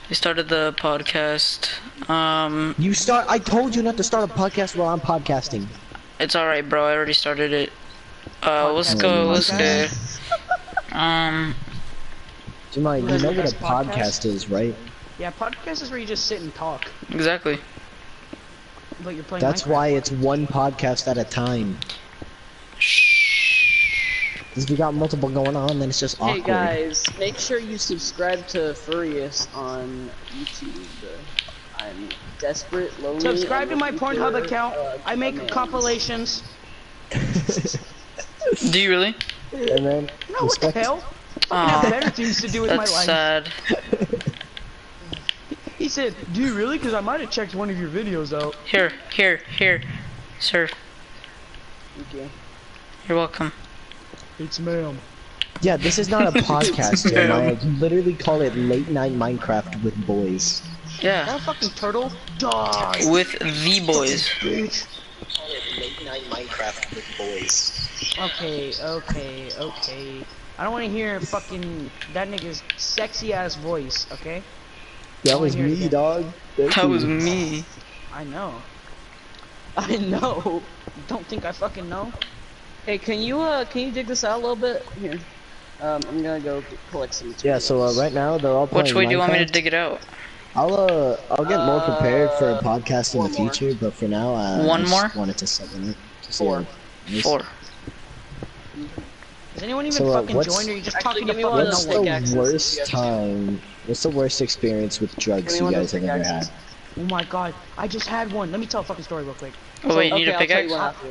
We started the podcast. I told you not to start a podcast while I'm podcasting. It's alright, bro. I already started it. Let's Podcast go. with Let's go. Jamai, you know what a Best podcast? podcast is, right? Yeah, podcast is where you just sit and talk, Exactly. but you're playing That's Minecraft. why it's one podcast at a time. If you got multiple going on, then it's just Hey awkward. guys, make sure you subscribe to Furious on YouTube. I'm desperate, lonely. Subscribe to my and Pornhub looking for, account. I make commands. compilations. Do you really? And then No, what the hell? I have better things to do with my That's life. sad. He said, "Do you really? Because I might have checked one of your videos out." Here, sir. Okay. You're welcome. It's ma'am. Yeah, this is not a podcast, Jeremiah. You literally call it Late Night Minecraft with Boys. Is Yeah, that a fucking turtle? Die, with the boys. bitch. Call it Late Night Minecraft with Boys. Okay. I don't want to hear fucking that nigga's sexy ass voice. Okay. That was hear it me, again. dog. That was me. I know. I know. Don't think I fucking know. Hey, can you dig this out a little bit? Here. I'm gonna go collect some Yeah, so right now they're all playing Which way do you want me to Minecraft. dig it out? I'll get more prepared for a podcast in the four more. future, but for now, One I just more? wanted to settle it. Four. 4. Does anyone even So, fucking what's- join, or are you just Actually, talking give to me one of fucking those no one? What's pickaxes the if you worst have time? What's the worst experience with drugs Give me you one of guys those have ever pickaxes. had? Oh my god, I just had one. Let me tell a fucking story real quick. Oh wait, you need a I'll tell pickaxe? you one after.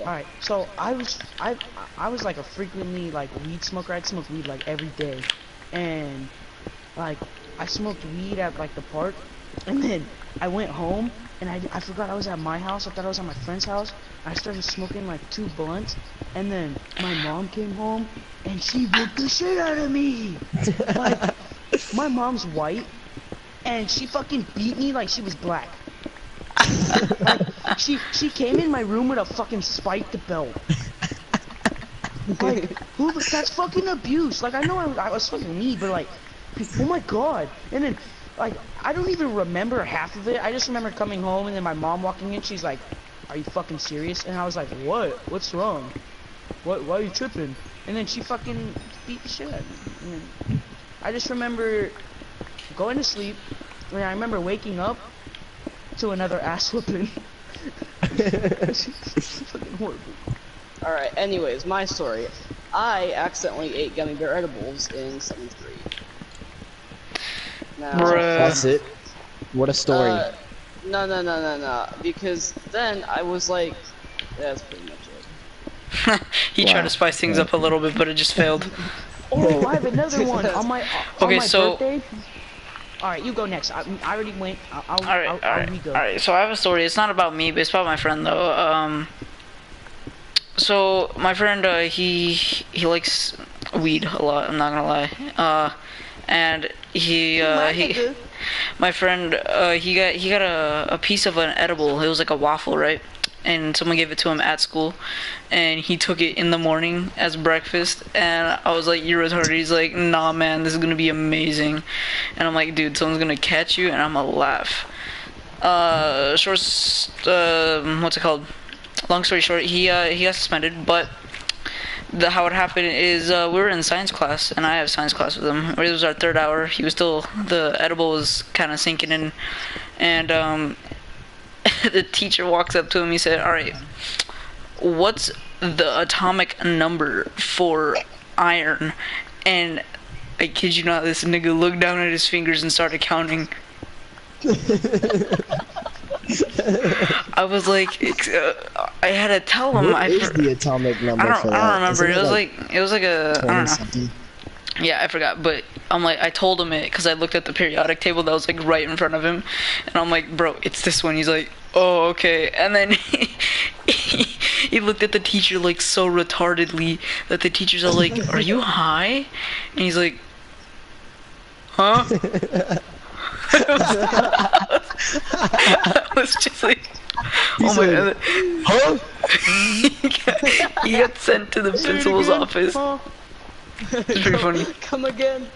Alright, so I was like a frequently like weed smoker. I'd smoke weed like every day. And like I smoked weed at like the park, and then I went home and I forgot I was at my house. I thought I was at my friend's house. I started smoking like 2 blunts, and then my mom came home and she whooped the shit out of me. Like, my mom's white and she fucking beat me like she was black. Like, she came in my room with a fucking spiked belt. Like, that's fucking abuse. Like, I know I was fucking weed, but like, oh my god. And then, like, I don't even remember half of it. I just remember coming home and then my mom walking in. She's like, "Are you fucking serious?" And I was like, "What? What's wrong? Why are you tripping?" And then she fucking beat the shit out of me. And then I just remember going to sleep, and I remember waking up to another ass whooping. It's fucking horrible. Alright, anyways, my story. I accidentally ate gummy bear edibles in 7th grade. Now, Bruh. That's it. What a story. No. Because then I was like, that's pretty much it. He tried to spice things up a little bit, but it just failed. Oh, I have another one on my Okay, so- birthday. All right, you go next. I already went. I'll Alright, re-go. alright, so I have a story. It's not about me, but it's about my friend though. So my friend, he likes weed a lot, I'm not gonna lie. And my friend, he got a piece of an edible. It was like a waffle, right? And someone gave it to him at school, and he took it in the morning as breakfast, and I was like, "You're retarded." He's like, "Nah, man, this is gonna be amazing," and I'm like, "Dude, someone's gonna catch you," and I'm gonna laugh. What's it called? Long story short, he got suspended, but how it happened is we were in science class, and I have science class with him. It was our 3rd hour. The edible was kind of sinking in, and the teacher walks up to him. He said, "All right, what's the atomic number for iron?" And I kid you not, this nigga looked down at his fingers and started counting. I was like, I had to tell him. What is the atomic number for that? I don't remember. Isn't It was like a, I 20 don't know. something? Yeah, I forgot, but I'm like, I told him it because I looked at the periodic table that was like right in front of him, and I'm like, "Bro, it's this one." He's like, "Oh, okay." And then he looked at the teacher like so retardedly that the teachers are like, "Are you high?" And he's like, "Huh?" I was just like, oh my god. Huh? He got sent to the principal's office. Huh? It's pretty funny. Come again.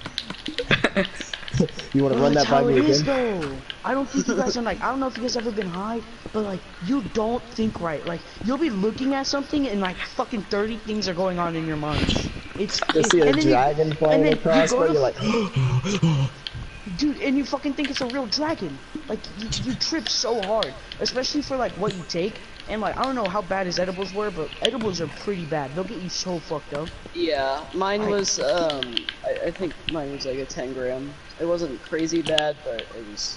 You want to Bro, run that's that by how me it is, again? though. I don't think you guys are like, I don't know if you guys ever been high, but like, you don't think right. Like, you'll be looking at something and like fucking 30 things are going on in your mind. Just see a and then dragon and flying then across, you go but to, you're like, dude, and you fucking think it's a real dragon. Like, you trip so hard, especially for like what you take. And like, I don't know how bad his edibles were, but edibles are pretty bad. They'll get you so fucked up. Yeah, mine was, I think mine was like a 10 gram. It wasn't crazy bad, but it was...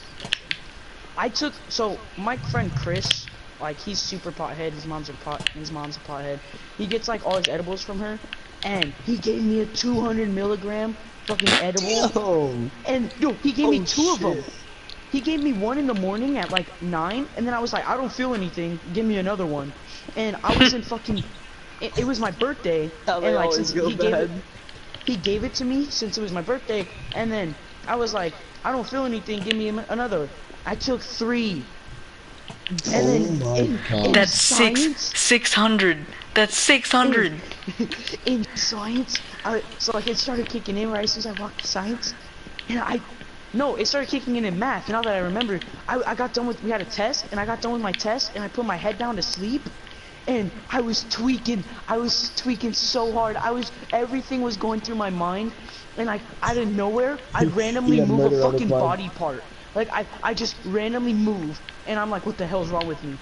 So my friend Chris, like he's super pothead. His mom's a pothead. He gets like all his edibles from her, and he gave me a 200 milligram fucking edible. oh, And yo, he gave me two of them. shit. He gave me one in the morning at like 9, and then I was like, I don't feel anything. Give me another one. And I was in fucking. It was my birthday, How they and like always since go bad. he gave it to me since it was my birthday, and then I was like, I don't feel anything. Give me another. I took 3. And then Oh my in God. That's science, 600. That's 600. in science, so like it started kicking in right as soon as I walked to science, and no, it started kicking in math. Now that I remember, I got done with, we had a test, and I got done with my test, and I put my head down to sleep, and I was tweaking so hard. Everything was going through my mind, and out of nowhere, I randomly Yeah, move murder a on the fucking fly. body part. Like, I just randomly move, and I'm like, what the hell's wrong with me?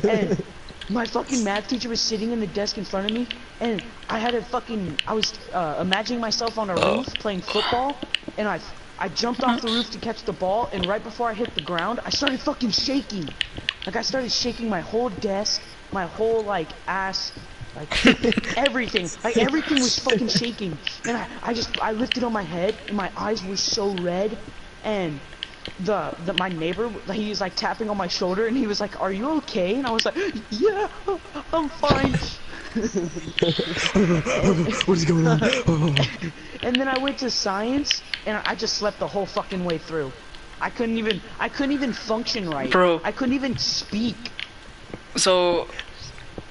And my fucking math teacher was sitting in the desk in front of me, and I was imagining myself on a roof playing football, and I jumped off the roof to catch the ball, and right before I hit the ground, I started fucking shaking. Like, I started shaking my whole desk, my whole, like, ass, like, everything. Like, everything was fucking shaking. And I lifted on my head, and my eyes were so red, and my neighbor, he was like tapping on my shoulder, and he was like, "Are you okay?" And I was like, "Yeah, I'm fine." What is going on? And then I went to science, and I just slept the whole fucking way through. I couldn't even function right. Bro. I couldn't even speak. So,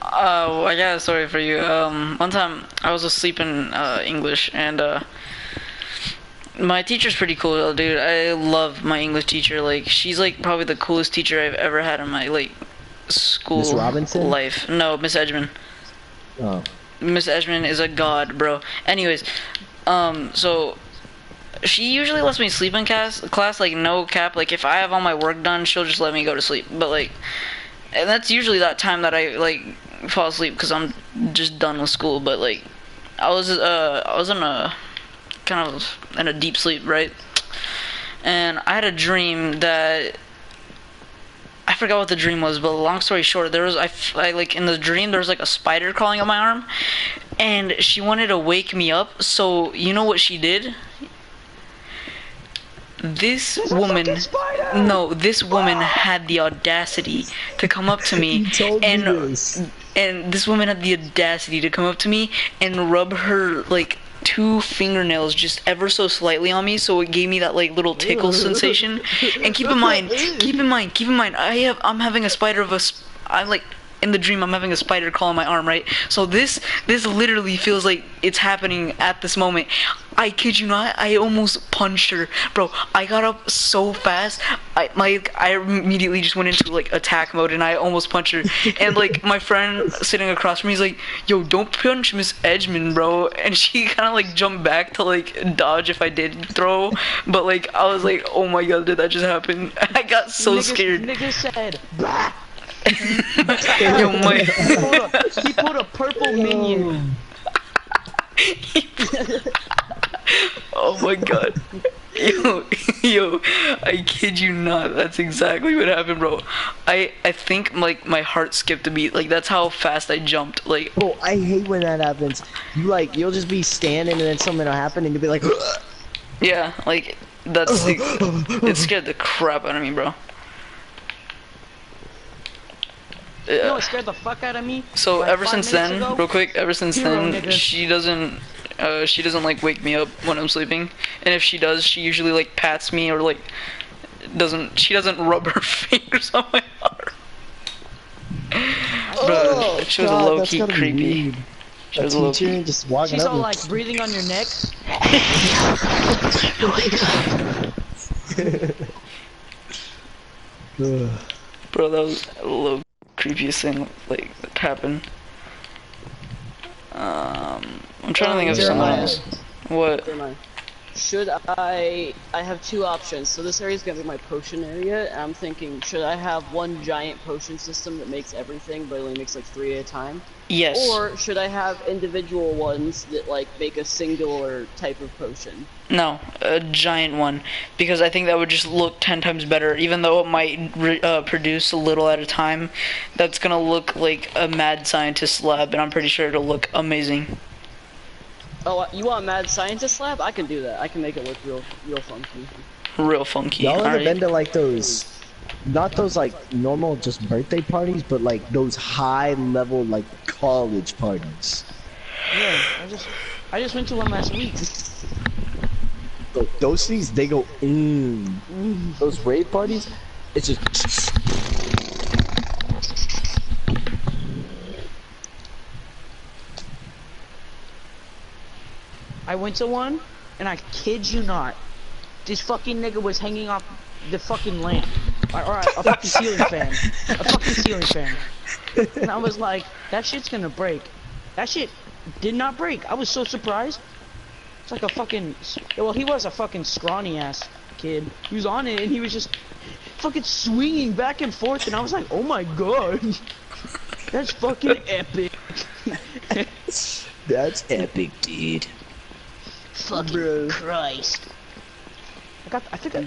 I got a story for you. One time I was asleep in English, and my teacher's pretty cool, dude. I love my English teacher. Like, she's like probably the coolest teacher I've ever had in my like school Miss Robinson? life. No, Miss Edgman. Oh. Miss Edgman is a god, bro. Anyways, so she usually lets me sleep in class, like no cap. Like if I have all my work done, she'll just let me go to sleep. But like, and that's usually that time that I like fall asleep because I'm just done with school. But like, I was in a kind of in a deep sleep, right? And I had a dream that I forgot what the dream was, but long story short, there was I like in the dream there was like a spider crawling on my arm, and she wanted to wake me up. So you know what she did? This woman had the audacity to come up to me You told me and this. and this woman had the audacity to come up to me and rub her like 2 fingernails just ever so slightly on me, so it gave me that like little tickle sensation. And keep in mind, I'm having a spider I'm like in the dream I'm having a spider crawl on my arm, right? So this literally feels like it's happening at this moment. I kid you not, I almost punched her, bro. I got up so fast, I immediately just went into like attack mode, and I almost punched her. And like my friend sitting across from me, he's like, "Yo, don't punch Miss Edgman, bro." And she kind of like jumped back to like dodge if I did throw, but like I was like, "Oh my god, did that just happen?" I got so scared. Nigga said, bah. Yo, my He pulled a purple minion. Oh my god. Yo, I kid you not. That's exactly what happened, bro. I think like my heart skipped a beat. Like that's how fast I jumped. Like, Bro, I hate when that happens. You'll just be standing and then something will happen and you'll be like, yeah, like that's it scared the crap out of me, bro. You know what scared the fuck out of me? So Like ever 5 since minutes then, ago? real quick, ever since Hero, then, nigga. she doesn't like wake me up when I'm sleeping. And if she does, she usually like pats me or like she doesn't rub her fingers on my arm. Bro, she was God, low that's key gotta be creepy. weird. She A was low teacher key. just walking She's up all and- like breathing on your neck. Ugh. Bro, that was a little creepiest thing like that happened. I'm trying to think of someone Jeremiah. else. What? Jeremiah. Should I have two options. So this area is gonna be my potion area, and I'm thinking, should I have one giant potion system that makes everything, but only makes like 3 at a time? Yes. Or should I have individual ones that like make a singular type of potion? No, a giant one, because I think that would just look 10 times better. Even though it might produce a little at a time, that's gonna look like a mad scientist lab, and I'm pretty sure it'll look amazing. Oh, you want Mad Scientist Lab? I can do that. I can make it look real funky. Real funky. Y'all ever Alright. been to like those, not those like normal just birthday parties, but like those high level like college parties? Yeah, I just went to one last week. Those things, they go Those rave parties, it's just. I went to one, and I kid you not, this fucking nigga was hanging off the fucking lamp. Or a fucking ceiling fan. A fucking ceiling fan. And I was like, that shit's gonna break. That shit did not break. I was so surprised. It's like a fucking, well, he was a fucking scrawny ass kid. He was on it, and he was just fucking swinging back and forth, and I was like, oh my god. That's fucking epic. That's epic, dude. Fucking Christ. I think I,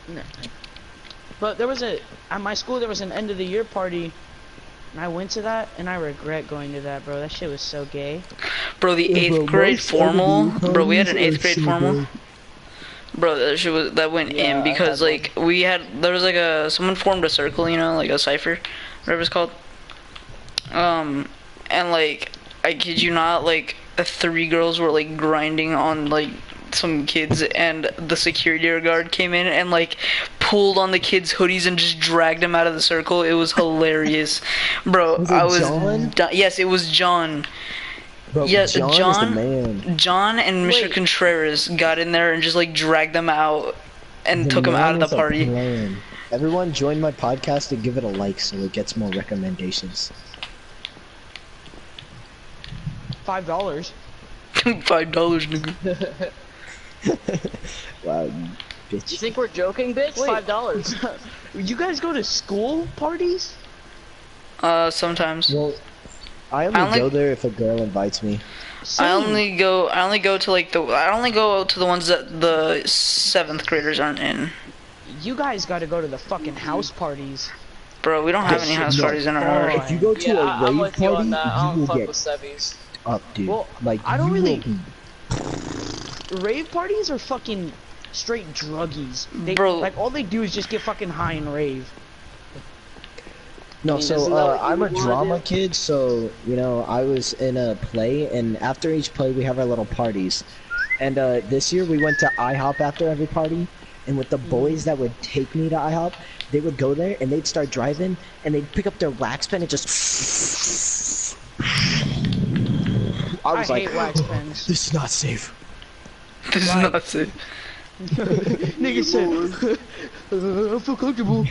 no. But there was at my school there was an end of the year party, and I went to that, and I regret going to that, bro. That shit was so gay. Bro, the 8th grade formal. Bro, we had an 8th grade formal. Bro, that shit was, that went in because like there was like someone formed a circle, you know, like a cipher, whatever it's called. And like, I kid you not, like 3 girls were like grinding on like some kids, and the security guard came in and like pulled on the kids' hoodies and just dragged them out of the circle. It was hilarious. Bro, Was it I was John? yes, it was John. Bro, Yeah, John is the man. John and Mr. Wait. Contreras got in there and just like dragged them out and took them out of the party. Everyone join my podcast and give it a like so it gets more recommendations. $5. $5, nigga. Wow, you You bitch. think we're joking, bitch? Wait. $5. You guys go to school parties? Sometimes. Well, I I only only- go there if a girl invites me. I Same. only go to like I only go to the ones that the 7th graders aren't in. You guys gotta go to the fucking house parties. Bro, we don't have any house No. parties in our Oh, area. If you go to Yeah, a I'm rave with you party, on that. I you don't will fuck get with Sevies. up, dude. Well, Like, I don't you really- will be- Rave parties are fucking straight druggies. They, Bro. like all they do is just get fucking high and rave. No, mean, so isn't that what you I'm a would wanna drama do? kid, so you know I was in a play, and after each play we have our little parties. And this year we went to IHOP after every party, and with the boys that would take me to IHOP, they would go there and they'd start driving, and they'd pick up their wax pen and just. I was like, hate wax pens. this is not safe. This is Right. not safe. Nigga said, I feel comfortable.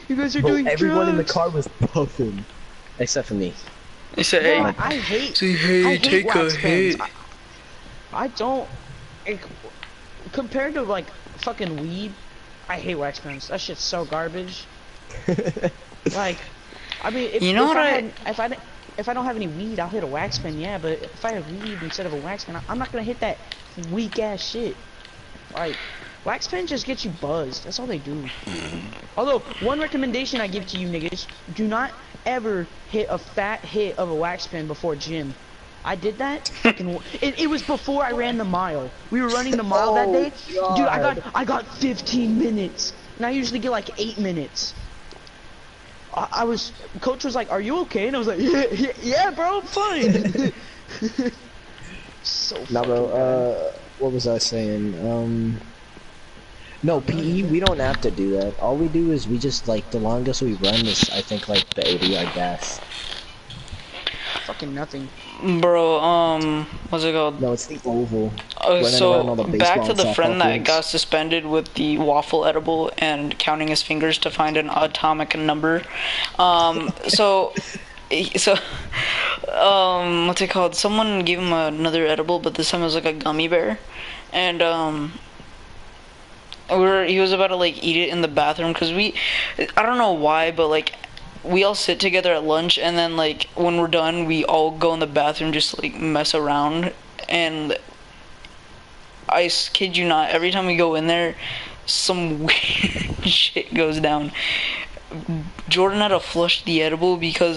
You guys are Bro, doing everyone in the drugs. car was puffing, except for me. He said, hey, Bro, I hate. say, hey, I hate take a wax pens. hit. I don't. Like, compared to like fucking weed, I hate wax pens. That shit's so garbage. Like, I mean, if, You know if what I, I- had, if I don't have any weed, I'll hit a wax pen, yeah. But if I have weed instead of a wax pen, I'm not gonna hit that weak ass shit. Like, wax pens just get you buzzed. That's all they do. Although, one recommendation I give to you niggas: do not ever hit a fat hit of a wax pen before gym. I did that. Fucking, it was before I ran the mile. We were running the mile that day. Dude, I got 15 minutes, and I usually get like 8 minutes. I was, coach was like, "Are you okay?" And I was like, "Yeah, bro, I'm fine." So Now, fucking bro, bad. what was I saying? No, PE, we don't have to do that. All we do is we just, like, the longest we run is, I think, like, the 80-yard dash. Fucking nothing. Bro, what's it called? No, it's the oval. Running around all So the back baseball to and the softball friend that fields. got suspended with the waffle edible and counting his fingers to find an atomic number. So, what's it called? Someone gave him another edible, but this time it was like a gummy bear, and he was about to like eat it in the bathroom because I don't know why, but like we all sit together at lunch, and then like when we're done we all go in the bathroom just to, like mess around, and kid you not, every time we go in there some weird shit goes down. Jordan had to flush the edible because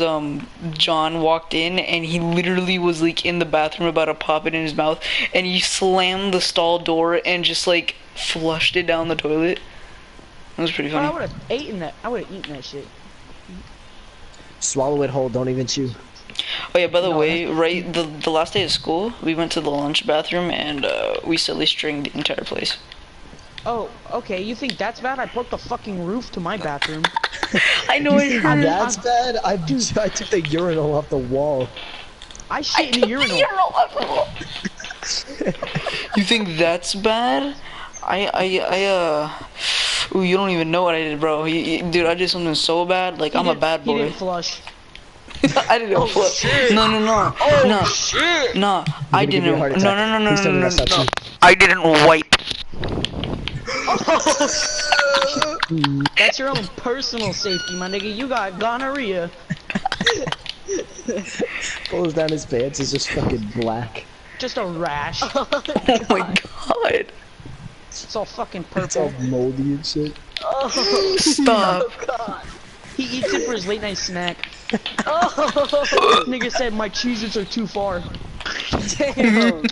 John walked in and he literally was like in the bathroom about to pop it in his mouth, and he slammed the stall door and just like flushed it down the toilet. It was pretty Bro, I funny. would have eaten that. I would have eaten that shit. Swallow it whole, don't even chew. Oh yeah, by the No, way, right, the last day of school, we went to the lunch bathroom and we silly stringed the entire place. Oh, okay. You think that's bad? I broke the fucking roof to my bathroom. I know it hurt. That's bad? I took the urinal off the wall. I shit in the urinal. You think that's bad? Ooh, you don't even know what I did, bro. Dude, I did something so bad. Like, I'm a bad He boy. didn't flush. I didn't flip. shit. No. No. Shit! No, I You're gonna give me didn't. a heart No, attack. no. Please tell me that's not you. I didn't wipe. That's your own personal safety, my nigga. You got gonorrhea. Pulls down his pants, is just fucking black. Just a rash. Oh my god. It's all fucking It's all purple. moldy and shit. Stop. He eats it for his late night snack. Oh, Nigga said my Cheez-Its are too far. damn!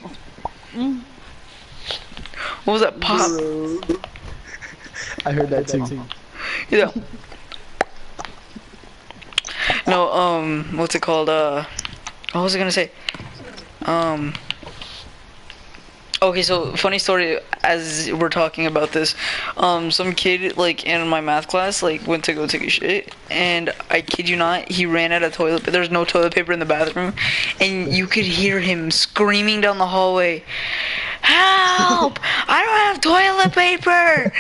What was that pop? I heard that too. Yeah. No, what's it called? What was I gonna say? Okay, so funny story as we're talking about this. Some kid like in my math class like went to go take a shit, and I kid you not, he ran out of toilet, but there's no toilet paper in the bathroom, and you could hear him screaming down the hallway, "Help! I don't have toilet paper!"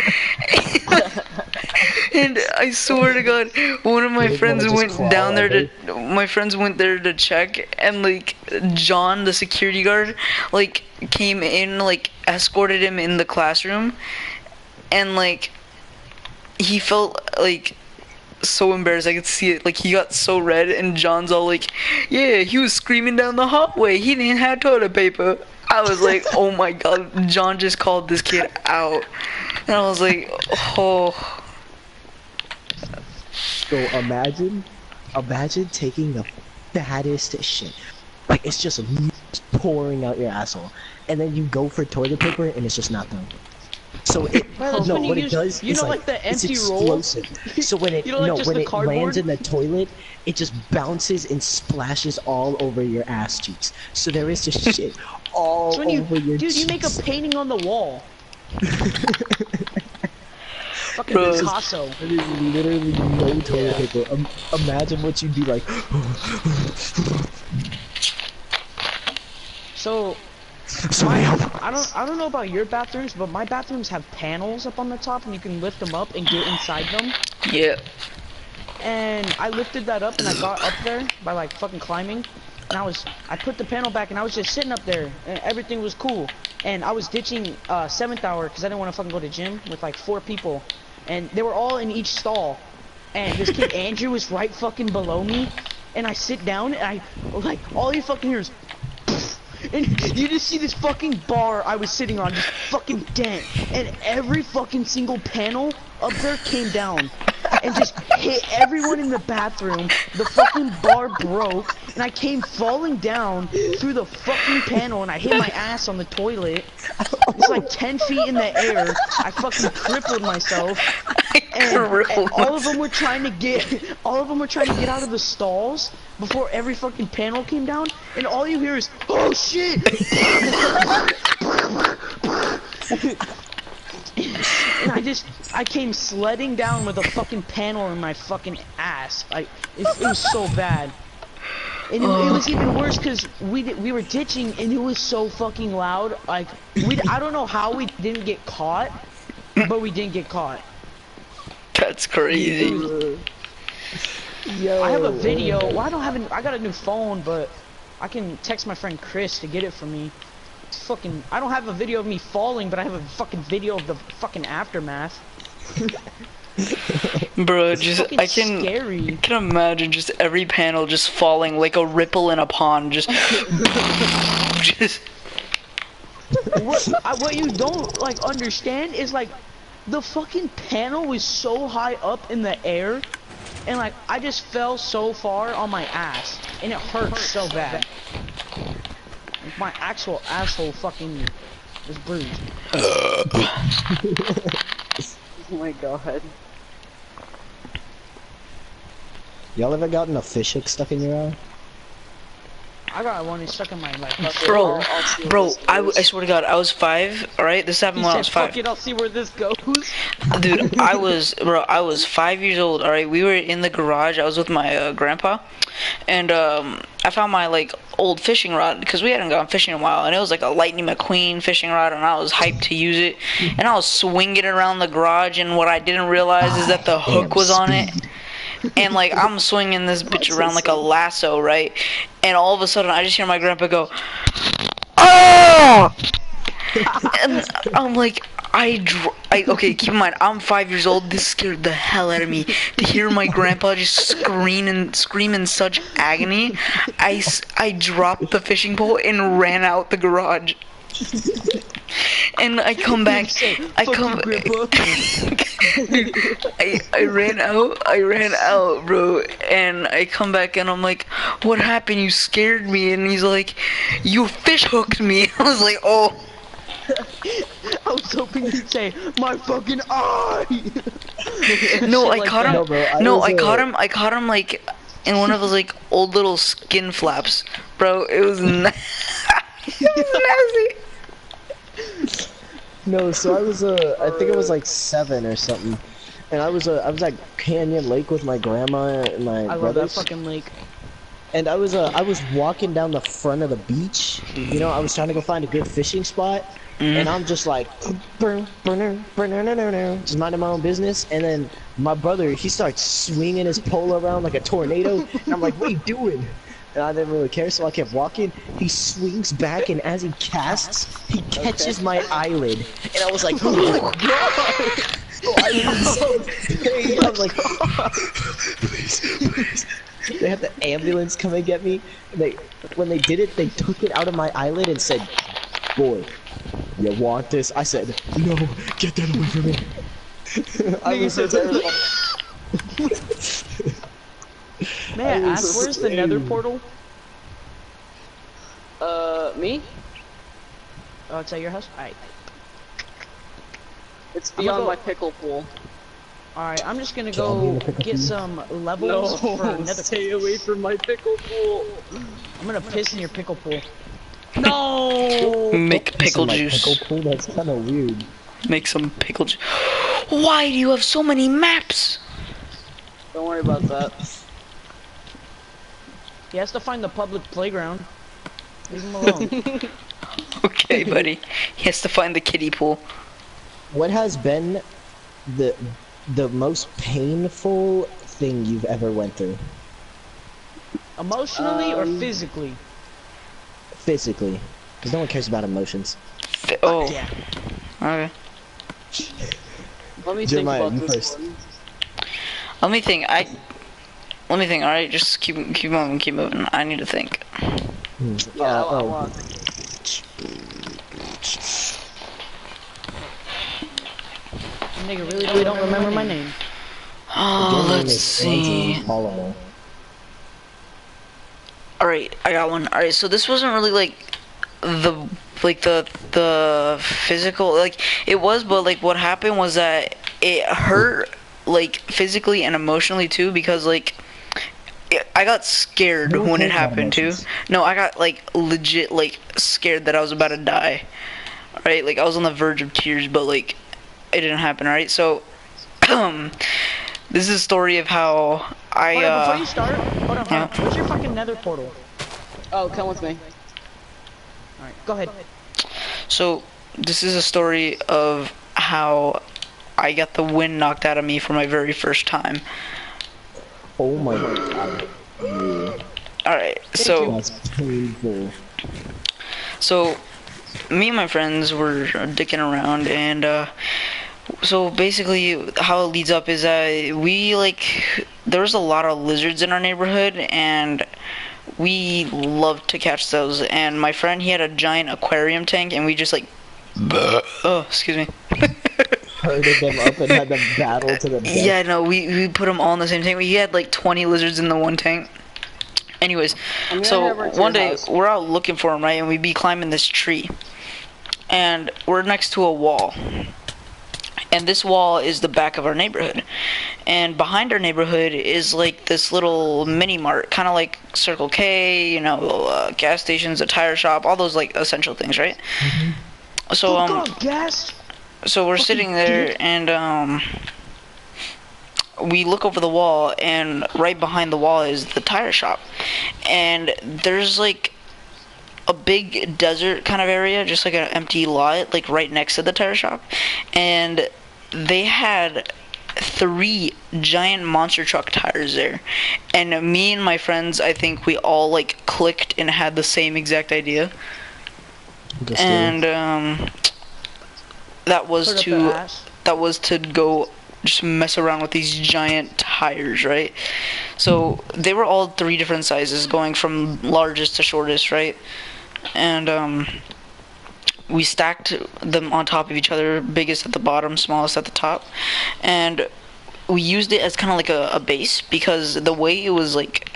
And I swear to God, one of my Did friends wanna just went crawl down there under? my friends went there to check, and like John, the security guard, like came in, like escorted him in the classroom, and like he felt like so embarrassed. I could see it. Like he got so red, and John's all like, "Yeah, he was screaming down the hallway. He didn't have toilet paper." I was like, "Oh my God!" John just called this kid out, and I was like, "Oh." So imagine taking the fattest shit. Like it's just pouring out your asshole. And then you go for toilet paper and it's just not done. So it Well, that's no, when you what it use- does you is know, like the it's empty roll? explosive. So when it You know, like just when the it cardboard? lands in the toilet, it just bounces and splashes all over your ass cheeks. So there is just shit all So when you, over your dude, you make a cheeks. painting on the wall. Fucking Bro. Picasso. There is literally no toilet paper. Imagine what you'd be like. So Somebody help! I don't know about your bathrooms, but my bathrooms have panels up on the top, and you can lift them up and get inside them. Yeah. And I lifted that up, and I got up there by like fucking climbing. And I put the panel back, and I was just sitting up there, and everything was cool. And I was ditching 7th hour because I didn't want to fucking go to gym with like 4 people, and they were all in each stall. And this kid Andrew was right fucking below me, and I sit down, and I like all you fucking hear is. And you just see this fucking bar I was sitting on just fucking dent, and every fucking single panel up there came down and just hit everyone in the bathroom. The fucking bar broke, and I came falling down through the fucking panel, and I hit my ass on the toilet. It's like 10 feet in the air. I fucking crippled myself. And all of them were trying to get out of the stalls before every fucking panel came down, and all you hear is, "Oh shit!" And I came sledding down with a fucking panel in my fucking ass. It was so bad. And it was even worse because we were ditching and it was so fucking loud. Like I don't know how we didn't get caught, but we didn't get caught. That's crazy. Yo. I have a video. Well, I got a new phone, but I can text my friend Chris to get it for me. It's fucking. I don't have a video of me falling, but I have a fucking video of the fucking aftermath. Bro, It's just fucking I can scary. imagine just every panel just falling like a ripple in a pond, just just What you don't like understand is like the fucking panel was so high up in the air, and like I just fell so far on my ass, and it hurts so bad. Like, my actual asshole fucking is bruised. Oh my god. Y'all ever gotten a fish hook stuck in your eye? I got one stuck in my like. bro, I'll see where bro. this I goes. swear to God, I was 5. All right, this happened He when I said, was 5. "Fuck it, I'll see where this goes." Dude, I was 5 years old. All right, we were in the garage. I was with my grandpa, and I found my like old fishing rod because we hadn't gone fishing in a while, and it was like a Lightning McQueen fishing rod, and I was hyped to use it, and I was swinging it around the garage, and what I didn't realize is that the hook was on it. And like I'm swinging this bitch around like a lasso, right? And all of a sudden I just hear my grandpa go, "Oh!" And I'm like, okay, keep in mind, I'm 5 years old. This scared the hell out of me. To hear my grandpa just scream in such agony, I dropped the fishing pole and ran out the garage. And I come back. I come. I ran out, bro. And I come back and I'm like, "What happened? You scared me." And he's like, "You fish hooked me." I was like, "Oh." I was hoping you'd say, "My fucking eye." No, Shit I like caught that. him. No, bro, I No, was, I caught him like in one of those like old little skin flaps, bro. It was, it was nasty. No, so I was I think it was like 7 or something, and I was at Canyon Lake with my grandma and my I love that brothers, fucking lake. and I was walking down the front of the beach. You know, I was trying to go find a good fishing spot, and I'm just like, just minding my own business, and then my brother, he starts swinging his pole around like a tornado, and I'm like, "What are you doing?" And I didn't really care, so I kept walking. He swings back, and as he casts, he catches my eyelid, and I was like, "Oh my god!" Oh, I was so pain. I was like, "Please, please." They had the ambulance come and get me. And when they did it, they took it out of my eyelid and said, "Boy, you want this?" I said, "No, get that away from me." I was so terrified. May I I was ask, where's the Nether scared. portal? Me? Oh, it's at your house? Alright. It's I'm gonna beyond go- my pickle pool. Alright, I'm just gonna Can I be in go the pickle get pool? some levels for Nether. Stay away from my pickle pool. I'm gonna piss in your pickle pool. No! Make pickle Some, like, juice. Pickle pool? That's kind of weird. Make some pickle juice. Why do you have so many maps? Don't worry about that. He has to find the public playground. Leave him alone. Okay, buddy. He has to find the kiddie pool. What has been the most painful thing you've ever went through? Emotionally or physically? Physically. Because no one cares about emotions. Oh, Yeah. okay. Let me think Jeremiah, about you this first. one. Let me think. All right, just keep moving. I need to think. Yeah, I oh. want. Nigga really don't remember my name. Oh, Your name let's is see. Andrew Holloway. Alright, I got one. Alright, so this wasn't really like the physical, like it was, but like what happened was that it hurt like physically and emotionally too, because like I got scared No one when it cares about happened too. emotions. No, I got like legit like scared that I was about to die. Right? Like I was on the verge of tears, but like it didn't happen, right? So This is a story of how I Hold on, before you start, hold on. yeah. Where's your fucking nether portal? Oh, come with me. Alright, go ahead. So this is a story of how I got the wind knocked out of me for my very first time. Oh my god. Yeah, Alright, so that's painful. So, me and my friends were dicking around, and so basically, how it leads up is we there was a lot of lizards in our neighborhood, and we loved to catch those. And my friend, he had a giant aquarium tank, and we just oh, excuse me. Herded them up and had them battle to the death. Yeah, no, we put them all in the same tank. We had like 20 lizards in the one tank. Anyways, so one day we're out looking for them, right? And we be climbing this tree, and we're next to a wall. And this wall is the back of our neighborhood, and behind our neighborhood is like this little mini mart, kind of like Circle K, you know, gas stations, a tire shop, all those like essential things, right? So gas. so we're sitting there, and we look over the wall, and right behind the wall is the tire shop, and there's like a big desert kind of area, just like an empty lot, like right next to the tire shop, and they had 3 giant monster truck tires there, and me and my friends, I think we all like clicked and had the same exact idea, and that was to go just mess around with these giant tires, right? So they were all 3 different sizes, going from largest to shortest, right? And we stacked them on top of each other, biggest at the bottom, smallest at the top, and we used it as kind of like a base, because the way it was like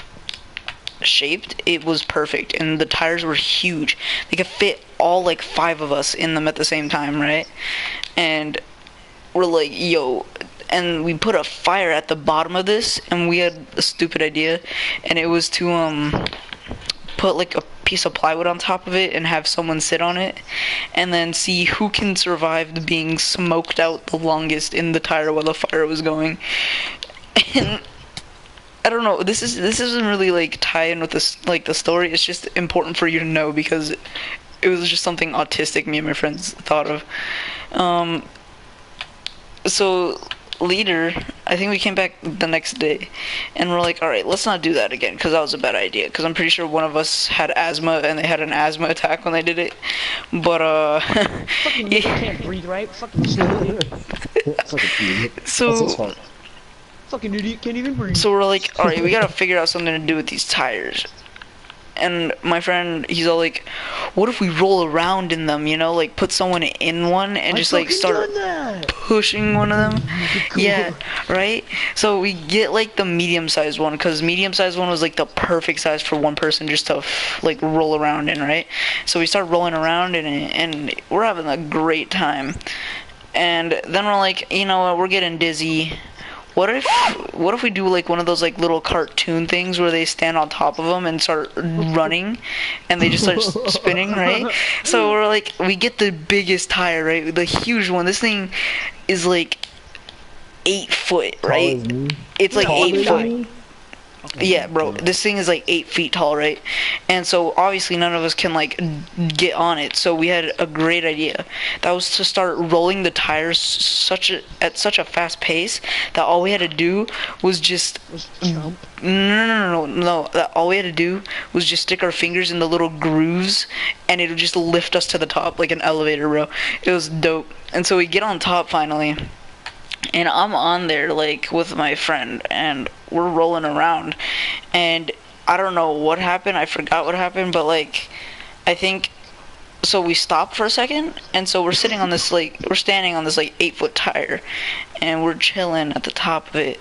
shaped, it was perfect, and the tires were huge. They could fit all like 5 of us in them at the same time, right? And we're like, yo, and we put a fire at the bottom of this, and we had a stupid idea, and it was to put like a piece of plywood on top of it and have someone sit on it, and then see who can survive being smoked out the longest in the tire while the fire was going. And I don't know, this isn't really like tie in with this, like the story. It's just important for you to know, because it was just something autistic me and my friends thought of. So later, I think we came back the next day, and we're like, all right, let's not do that again, because that was a bad idea, because I'm pretty sure one of us had asthma, and they had an asthma attack when they did it. But Fucking you can't breathe, right? Fucking stupid. So Fucking idiot, can't even breathe. So we're like, all right, we gotta figure out something to do with these tires. And my friend, he's all like, what if we roll around in them, you know, like put someone in one and just like start pushing one of them? Cool. Yeah, right? So we get like the medium-sized one, because medium-sized one was like the perfect size for one person just to like roll around in, right? So we start rolling around in it, and we're having a great time. And then we're like, you know what, we're getting dizzy. What if we do like one of those like little cartoon things where they stand on top of them and start running, and they just start spinning, right? So we're like, we get the biggest tire, right? The huge one. This thing is like 8 foot, right? It's like 8 foot. Yeah, bro, this thing is like 8 feet tall, right? And so obviously none of us can like get on it. So we had a great idea. That was to start rolling the tires at such a fast pace that all we had to do was just jump. No. That all we had to do was just stick our fingers in the little grooves, and it would just lift us to the top like an elevator, bro. It was dope. And so we get on top finally, and I'm on there like with my friend, and we're rolling around, and I don't know what happened. I forgot what happened, but like I think so we stopped for a second, and so we're standing on this like 8 foot tire, and we're chilling at the top of it,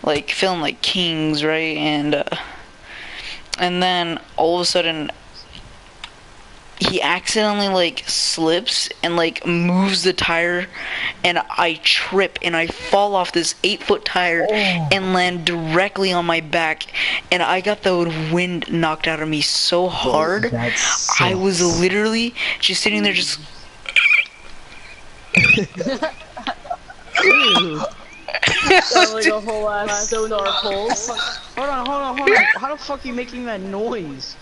like feeling like kings, right? And then all of a sudden he accidentally like slips and like moves the tire, and I trip and I fall off this 8 foot tire and land directly on my back, and I got the wind knocked out of me so hard. I was literally just sitting there just Sound like a whole ass sonar pulse. Hold on, hold on, hold on. How the fuck are you making that noise?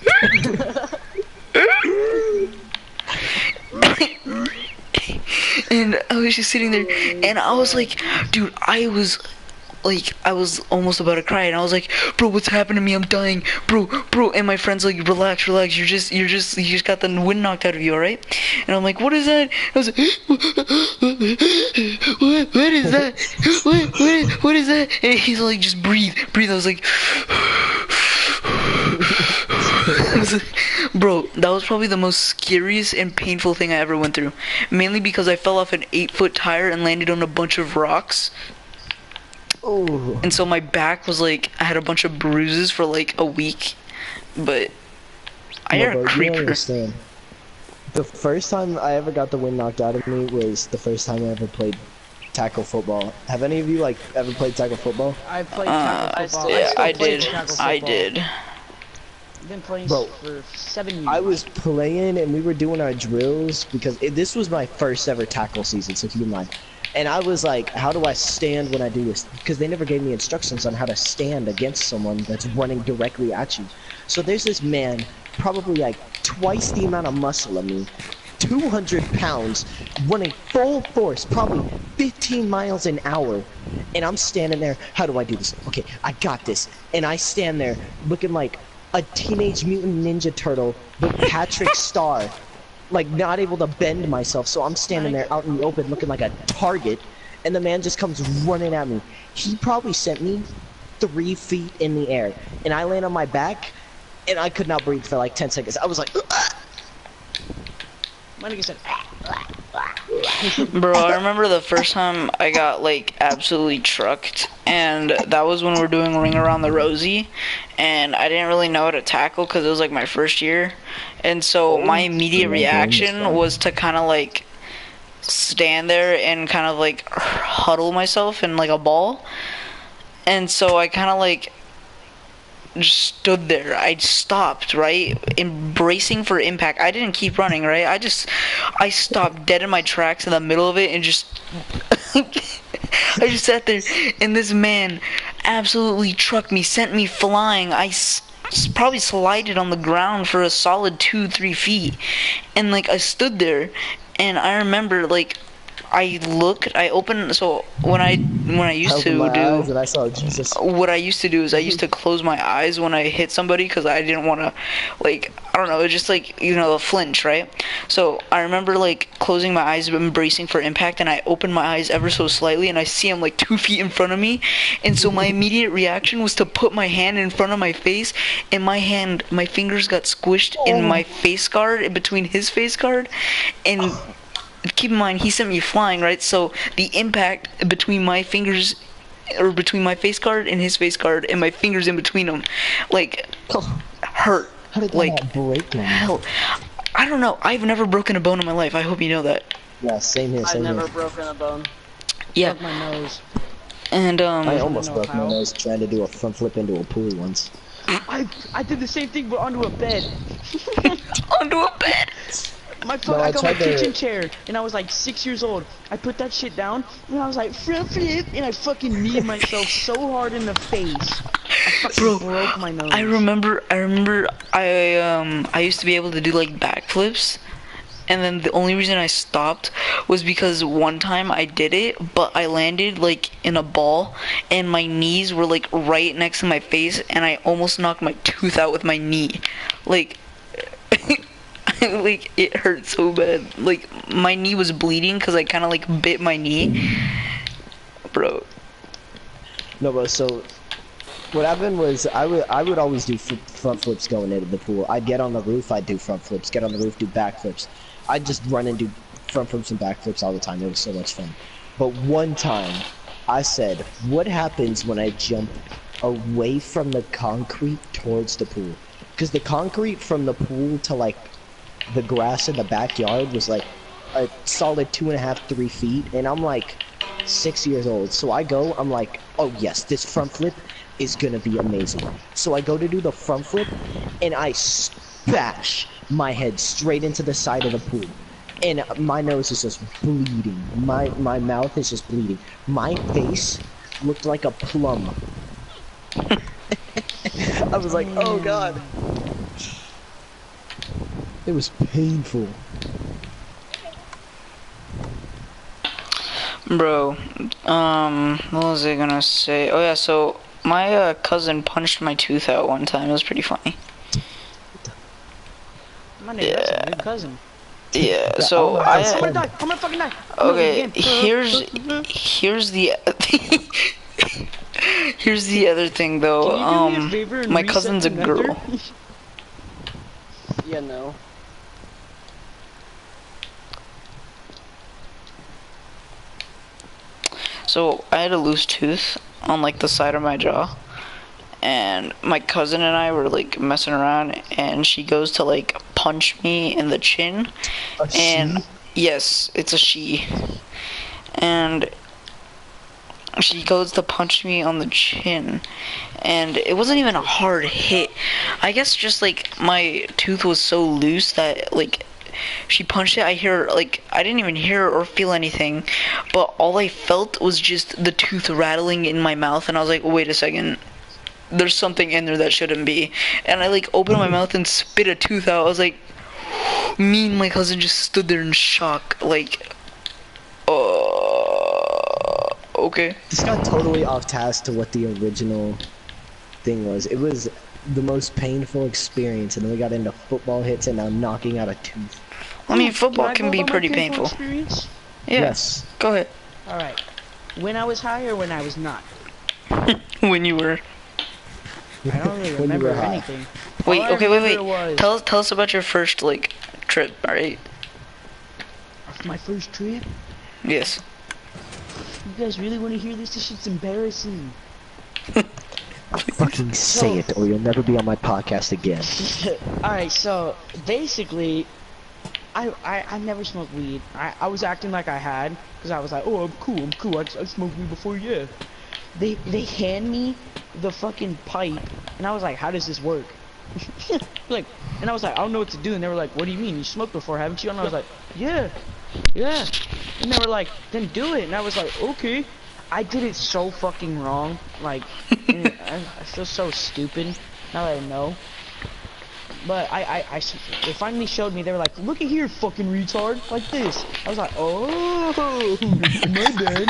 And I was just sitting there, and I was like, dude, I was almost about to cry, and I was like, bro, what's happened to me? I'm dying, bro. And my friend's like, relax, you just got the wind knocked out of you, alright? And I'm like, what is that? I was like, what is that? What is that? And he's like, just breathe. I was like, bro, that was probably the most scariest and painful thing I ever went through. Mainly because I fell off an 8-foot tire and landed on a bunch of rocks. Oh. And so my back was like, I had a bunch of bruises for like a week. But I had a You don't creeper. understand. The first time I ever got the wind knocked out of me was the first time I ever played tackle football. Have any of you like ever played tackle football? I played tackle I football. still- Yeah, still I play did. tackle I football. did. I've been playing Bro, for 7 years. I was playing and we were doing our drills because this was my first ever tackle season, so keep in mind. And I was like, how do I stand when I do this? Because they never gave me instructions on how to stand against someone that's running directly at you. So there's this man, probably like twice the amount of muscle of me, 200 pounds, running full force, probably 15 miles an hour. And I'm standing there, how do I do this? Okay, I got this. And I stand there looking like a Teenage Mutant Ninja Turtle with Patrick Star. Like, not able to bend myself, so I'm standing there out in the open looking like a target, and the man just comes running at me. He probably sent me 3 feet in the air, and I land on my back, and I could not breathe for like 10 seconds. I was like, My nigga said, Bro, I remember the first time I got like absolutely trucked, and that was when we were doing Ring Around the Rosie, and I didn't really know how to tackle because it was like my first year, and so my immediate reaction was to kind of like stand there and kind of like huddle myself in like a ball, and so I kind of like just stood there. I stopped, right? Embracing for impact. I didn't keep running, right? I stopped dead in my tracks in the middle of it and just I just sat there, and this man absolutely trucked me, sent me flying. Probably slided on the ground for a solid 2-3 feet, and like I stood there, and I remember like I opened, so when I used to my eyes do, and I saw Jesus. what I used to do is I used to close my eyes when I hit somebody because I didn't want to, like, I don't know, it's just like, you know, a flinch, right? So I remember like closing my eyes, embracing for impact, and I opened my eyes ever so slightly, and I see him like 2 feet in front of me, and so my immediate reaction was to put my hand in front of my face, and my fingers got squished in my face guard, in between his face guard, and keep in mind, he sent me flying, right? So the impact between my fingers, or between my face guard and his face guard, and my fingers in between them, like, hurt. How did that Like, not break me? hell. I don't know. I've never broken a bone in my life. I hope you know that. Yeah, same here, I've same never here. broken a bone. Yeah. broke my nose. And, I almost know broke my how. nose trying to do a front flip into a pool once. I did the same thing, but onto a bed. onto a bed. I I got my tried to- kitchen chair, and I was like 6 years old. I put that shit down, and I was like, flip, flip, and I fucking kneed myself so hard in the face. I fucking Bro, broke my nose. I remember I used to be able to do like backflips, and then the only reason I stopped was because one time I did it, but I landed like in a ball, and my knees were like right next to my face, and I almost knocked my tooth out with my knee. Like like it hurt so bad. Like my knee was bleeding because I kind of like bit my knee. Bro. No, but so what happened was I would always do front flips going into the pool. I'd get on the roof, I'd do front flips. Get on the roof, do back flips. I'd just run and do front flips and back flips all the time. It was so much fun. But one time, I said, what happens when I jump away from the concrete towards the pool? Because the concrete from the pool to like the grass in the backyard was like a solid 2.5-3 feet, and I'm like 6 years old. So I go, I'm like, oh yes, this front flip is gonna be amazing. So I go to do the front flip, and I smash my head straight into the side of the pool, and my nose is just bleeding. My mouth is just bleeding. My face looked like a plum. I was like, oh god. It was painful. Bro, what was I gonna say? Oh yeah, so my cousin punched my tooth out one time. It was pretty funny. My nigga, that's a weird cousin. Yeah, so I'm gonna die. I'm gonna fucking die. okay, here's the here's the other thing though. Can you do me a favor and My reset cousin's a the girl. nether? Yeah, no. So I had a loose tooth on like the side of my jaw, and my cousin and I were like messing around, and she goes to like punch me in the chin, and yes, it's a she, and she goes to punch me on the chin, and it wasn't even a hard hit. I guess just like my tooth was so loose that like she punched it. I didn't even hear or feel anything, but all I felt was just the tooth rattling in my mouth, and I was like, wait a second, there's something in there that shouldn't be. And I like opened my mouth and spit a tooth out. I was like, me and my cousin just stood there in shock, like, okay. This got totally off task to what the original thing was. It was the most painful experience, and then we got into football hits and now knocking out a tooth. I mean, football I can go be about my pretty painful. Experience? Yeah. Yes. Go ahead. Alright. When I was high or when I was not? When you were. I don't really When you remember were high. anything. Wait. All I Okay. remember Wait. was Tell us about your first like trip. All right. my first trip. Yes. You guys really want to hear this? This shit's embarrassing. Fucking say it, or you'll never be on my podcast again. Alright, so basically, I never smoked weed. I was acting like I had, because I was like, oh, I'm cool. I smoked weed before, yeah. They hand me the fucking pipe, and I was like, how does this work? Like, and I was like, I don't know what to do, and they were like, what do you mean? You smoked before, haven't you? And I was like, yeah. And they were like, then do it. And I was like, okay. I did it so fucking wrong, like, and I feel so stupid now that I know. But they finally showed me. They were like, look at here, fucking retard, like this. I was like, oh, my bad.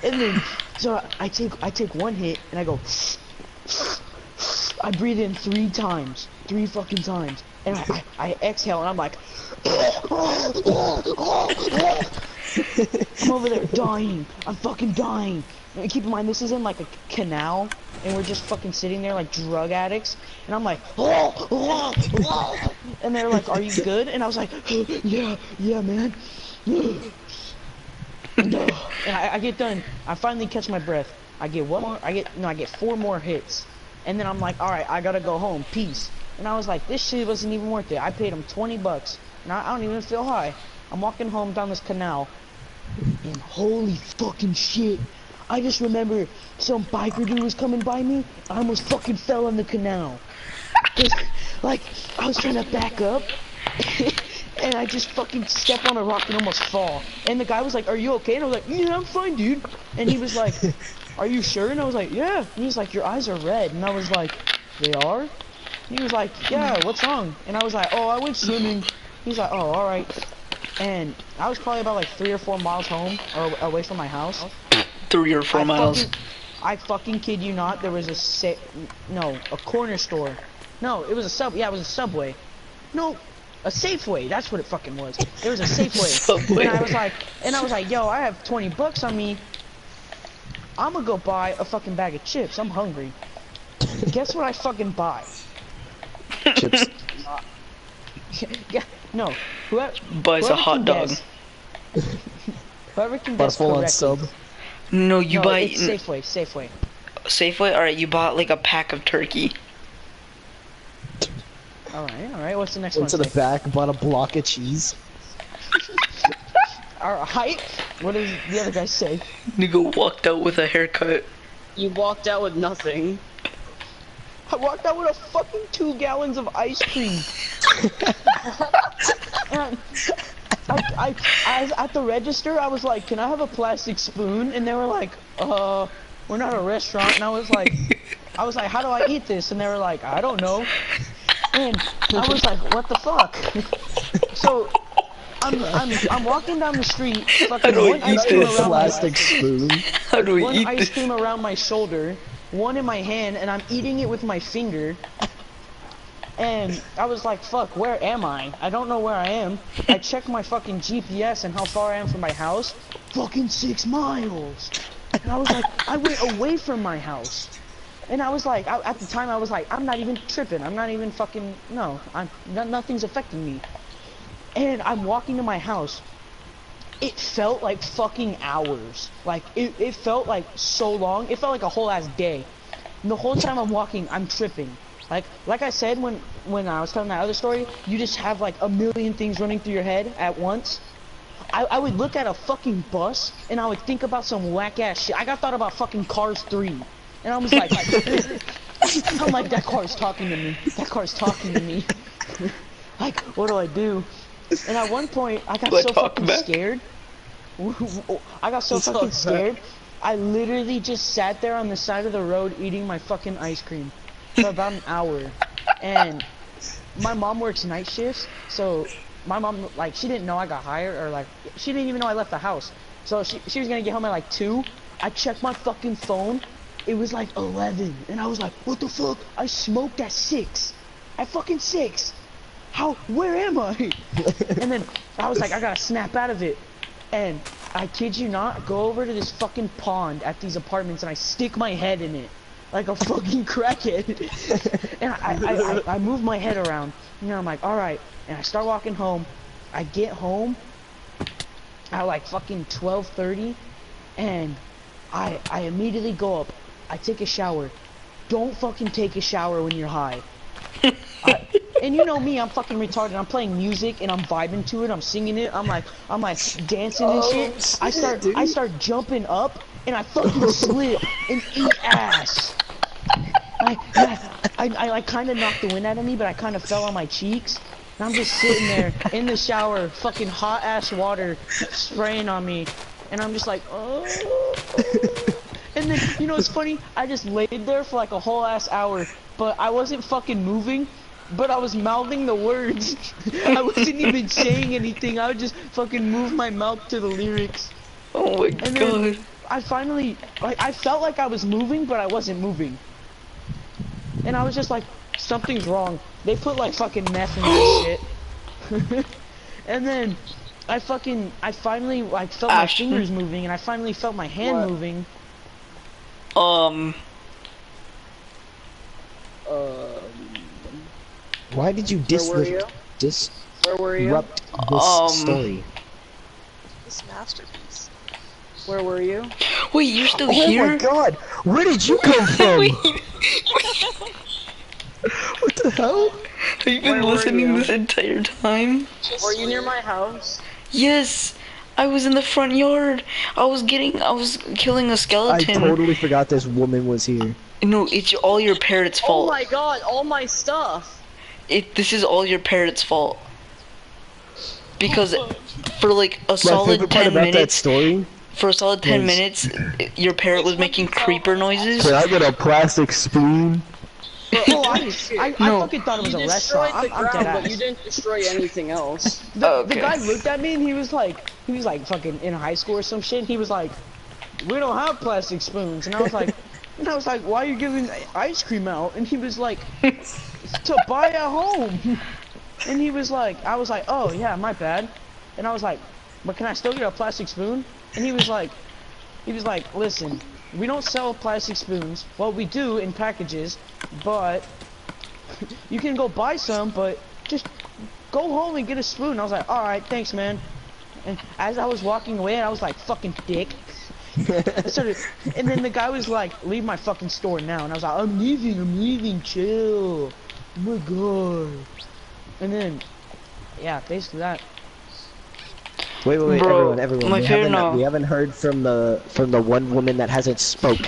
And then, so I take one hit and I go, I breathe in 3 fucking times, and I exhale and I'm like, I'm over there dying. I'm fucking dying. And keep in mind, this is in like a canal, and we're just fucking sitting there like drug addicts. And I'm like, and they're like, are you good? And I was like, yeah, man. And I get done. I finally catch my breath. I get 4 more hits. And then I'm like, alright, I gotta go home. Peace. And I was like, this shit wasn't even worth it. I paid him $20. And I don't even feel high. I'm walking home down this canal. And holy fucking shit. I just remember some biker dude was coming by me. I almost fucking fell in the canal. Like, I was trying to back up. And I just fucking stepped on a rock and almost fall. And the guy was like, are you okay? And I was like, yeah, I'm fine, dude. And he was like, are you sure? And I was like, yeah. And he's like, your eyes are red. And I was like, they are? And he was like, yeah, what's wrong? And I was like, oh, I went swimming. He's like, oh, alright. And I was probably about like 3 or 4 miles home, or away from my house. 3 or 4 miles. I fucking kid you not, there was a corner store. No, it was it was a Subway. No, a Safeway, that's what it fucking was. There was a Safeway. Subway. And I was like, yo, I have $20 on me. I'm gonna go buy a fucking bag of chips. I'm hungry. Guess what I fucking buy? Chips. Yeah, no. Buys a hot dog. Whoever can guess full on correctly. sub. No, you buy it's Safeway. Safeway. All right, you bought like a pack of turkey. All right. What's the next Went to one? the back, bought a block of cheese. All right. What does the other guy say? Nigga walked out with a haircut. You walked out with nothing. I walked out with a fucking 2 gallons of ice cream. I at the register, I was like, "Can I have a plastic spoon?" And they were like, we're not a restaurant." And I was like, "How do I eat this?" And they were like, "I don't know." And I was like, "What the fuck?" So I'm walking down the street, fucking do I one eat ice cream this? around my Plastic spoon. How do we one eat ice this? cream around my shoulder, one in my hand, and I'm eating it with my finger. And I was like, fuck, where am I? I don't know where I am. I checked my fucking GPS and how far I am from my house. Fucking 6 miles. And I was like, I went away from my house. And I was like, at the time I was like, I'm not even tripping. I'm not even fucking, no. Nothing's affecting me. And I'm walking to my house. It felt like fucking hours. Like, it felt like so long. It felt like a whole ass day. And the whole time I'm walking, I'm tripping. Like I said when I was telling that other story, you just have like a million things running through your head at once. I would look at a fucking bus and I would think about some whack ass shit. I got thought about fucking Cars 3. And I was like, I'm like, that car's talking to me. That car's talking to me. Like, what do I do? And at one point, I got so fucking scared. I got so fucking scared. I literally just sat there on the side of the road eating my fucking ice cream for about an hour. And my mom works night shifts, so my mom, like, she didn't know I got hired, or like, she didn't even know I left the house. So she was gonna get home at like 2. I checked my fucking phone. It was like 11, and I was like, what the fuck? I smoked at 6. At fucking 6. How? Where am I? And then I was like, I gotta snap out of it. And I kid you not, go over to this fucking pond at these apartments, and I stick my head in it like a fucking crackhead. And I move my head around. And I'm like, all right. And I start walking home. I get home at like fucking 12:30, and I immediately go up. I take a shower. Don't fucking take a shower when you're high. And you know me, I'm fucking retarded. I'm playing music and I'm vibing to it. I'm singing it. I'm like dancing and shit. I start jumping up and I fucking slip and eat ass. I like kind of knocked the wind out of me, but I kind of fell on my cheeks. And I'm just sitting there in the shower, fucking hot ass water spraying on me, and I'm just like, oh. And then, you know, it's funny. I just laid there for like a whole ass hour, but I wasn't fucking moving. But I was mouthing the words. I wasn't even saying anything. I would just fucking move my mouth to the lyrics. Oh my And god. then I finally, like, I felt like I was moving, but I wasn't moving. And I was just like, something's wrong. They put like fucking meth in this shit. And then I finally like felt my fingers moving, and I finally felt my hand moving. Why did you disrupt this story? This masterpiece. Where were you? Wait, you're still here? Oh my god! Where did you come from? Wait, What the hell? have you been listening this entire time? Were you near my house? Yes, I was in the front yard. I was killing a I skeleton. totally forgot this woman was here. No, it's all your parrot's fault. Oh my god, all my stuff. This is all your parrot's fault. Because for like a My solid favorite part 10 about that minutes, story. for a solid 10 Yes. minutes, your parrot was making creeper noises. Can I get a plastic spoon? Oh, I fucking thought it was You a destroyed restaurant. the I'm ground, dead but ass. you didn't destroy anything else. The guy looked at me and he was like fucking in high school or some shit. And he was like, we don't have plastic spoons. And I was like, why are you giving ice cream out? And he was like, to buy at home. And he was like, I was like, oh yeah, my bad. And I was like, but can I still get a plastic spoon? And he was like, listen, we don't sell plastic spoons. Well, we do in packages, but you can go buy some, but just go home and get a spoon. I was like, alright, thanks, man. And as I was walking away, I was like, fucking dick. And then the guy was like, leave my fucking store now. And I was like, I'm leaving, chill. Oh my god. And then, yeah, basically that. Wait, Bro, everyone. my We haven't heard from the one woman that hasn't spoke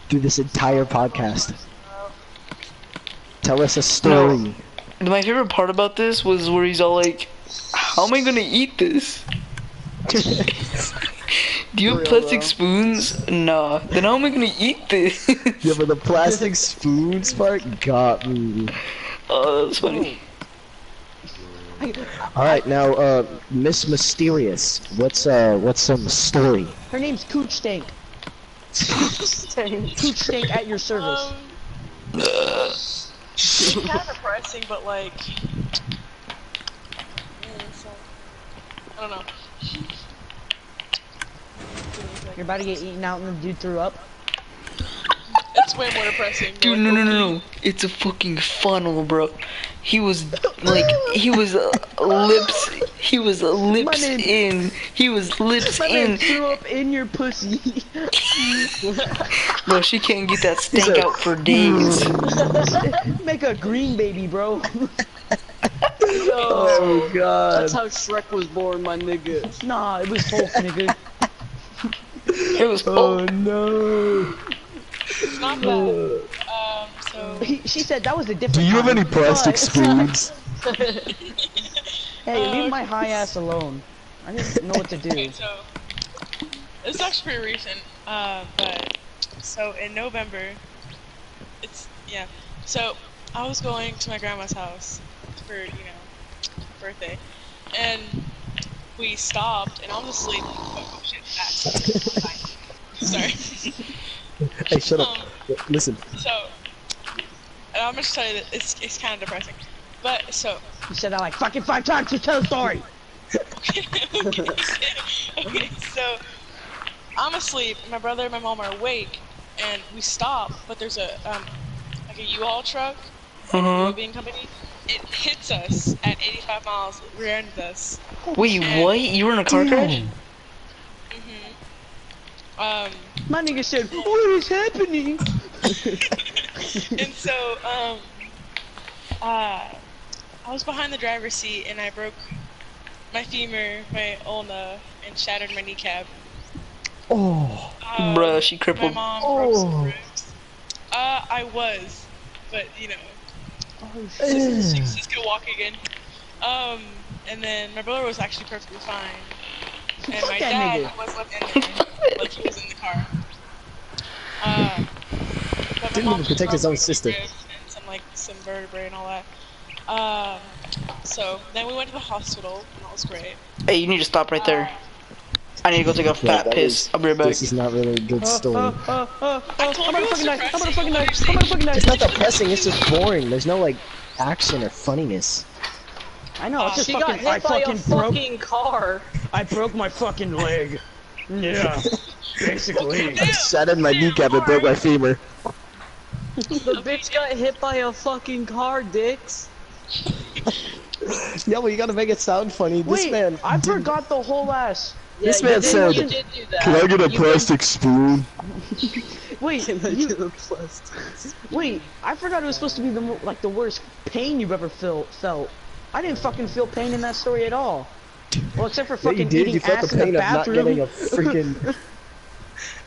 through this entire podcast. Tell us a story. My favorite part about this was where he's all like, how am I gonna eat this? Do you have For real, plastic bro. spoons? Nah. Then how am I gonna eat this? Yeah, but the plastic spoons part got me. Oh, that's funny. Alright, now, Miss Mysterious, what's some story? Her name's Cooch Stank. Cooch Stank at your service. It's kind of depressing, but like, so, I don't know. You're about to get eaten out and the dude threw up. It's way more depressing. but, Dude, like, no. It's a fucking funnel, bro. He was like, he was lips name- in. He was lips My man in. threw up in your pussy. Bro, she can't get that stank out for days. Make a green baby, bro. Oh god. That's how Shrek was born, my nigga. Nah, it was Hulk, nigga. It was Oh no. It's not bad. So, She said that was a different Do you have time, any plastic but- spoons? Hey, leave my high ass alone. I didn't know what to do. okay, so, it's actually pretty recent, but, so in November, so I was going to my grandma's house for, birthday, and we stopped, and I was asleep, oh shit, sorry. Hey, shut up. Listen. So, and I'm just tell you that it's kind of depressing. But so, You said that like fucking 5 times to tell a story. okay, so I'm asleep. My brother and my mom are awake, and we stop. But there's a like a U-Haul truck, moving company. It hits us at 85 miles, rear-ended us. Wait, what? You were in a car crash? My nigga said, what is happening? And so, I was behind the driver's seat and I broke my femur, my ulna, and shattered my kneecap. Oh. Bruh, she My crippled. mom broke some ribs. I was, but Sis could walk again. And then my brother was actually perfectly fine. And Fuck my that dad nigga. was left in there, like he was in the car. But my Didn't mom even protect his broke own her sister. ribs and some vertebrae and all that. So then we went to the hospital, and that was great. Hey, you need to stop right there. I need to go take a fat that piss. was- I'll be right back. This is not really a good story. I'm about to fucking knife. I'm about to fucking knife. depressing. I'm about to fucking knife. It's not depressing, it's just boring. There's no, like, action or funniness. I know, it's just She got fucking, I hit by a fucking broke, fucking car. I broke my fucking leg. Yeah, basically. I shattered my kneecap and broke my femur. The bitch got hit by a fucking car, dicks. Yeah, well, you gotta make it sound funny. This Wait, man. I forgot the whole ass. This Yeah, man you did- said, you did do that. Can I get a You did- plastic spoon? Wait, Can I you, get a plastic? wait, I forgot it was supposed to be the worst pain you've ever felt. I didn't fucking feel pain in that story at all. Well, except for Yeah, fucking you did. eating You felt ass the in pain the of not getting a bathroom. freaking.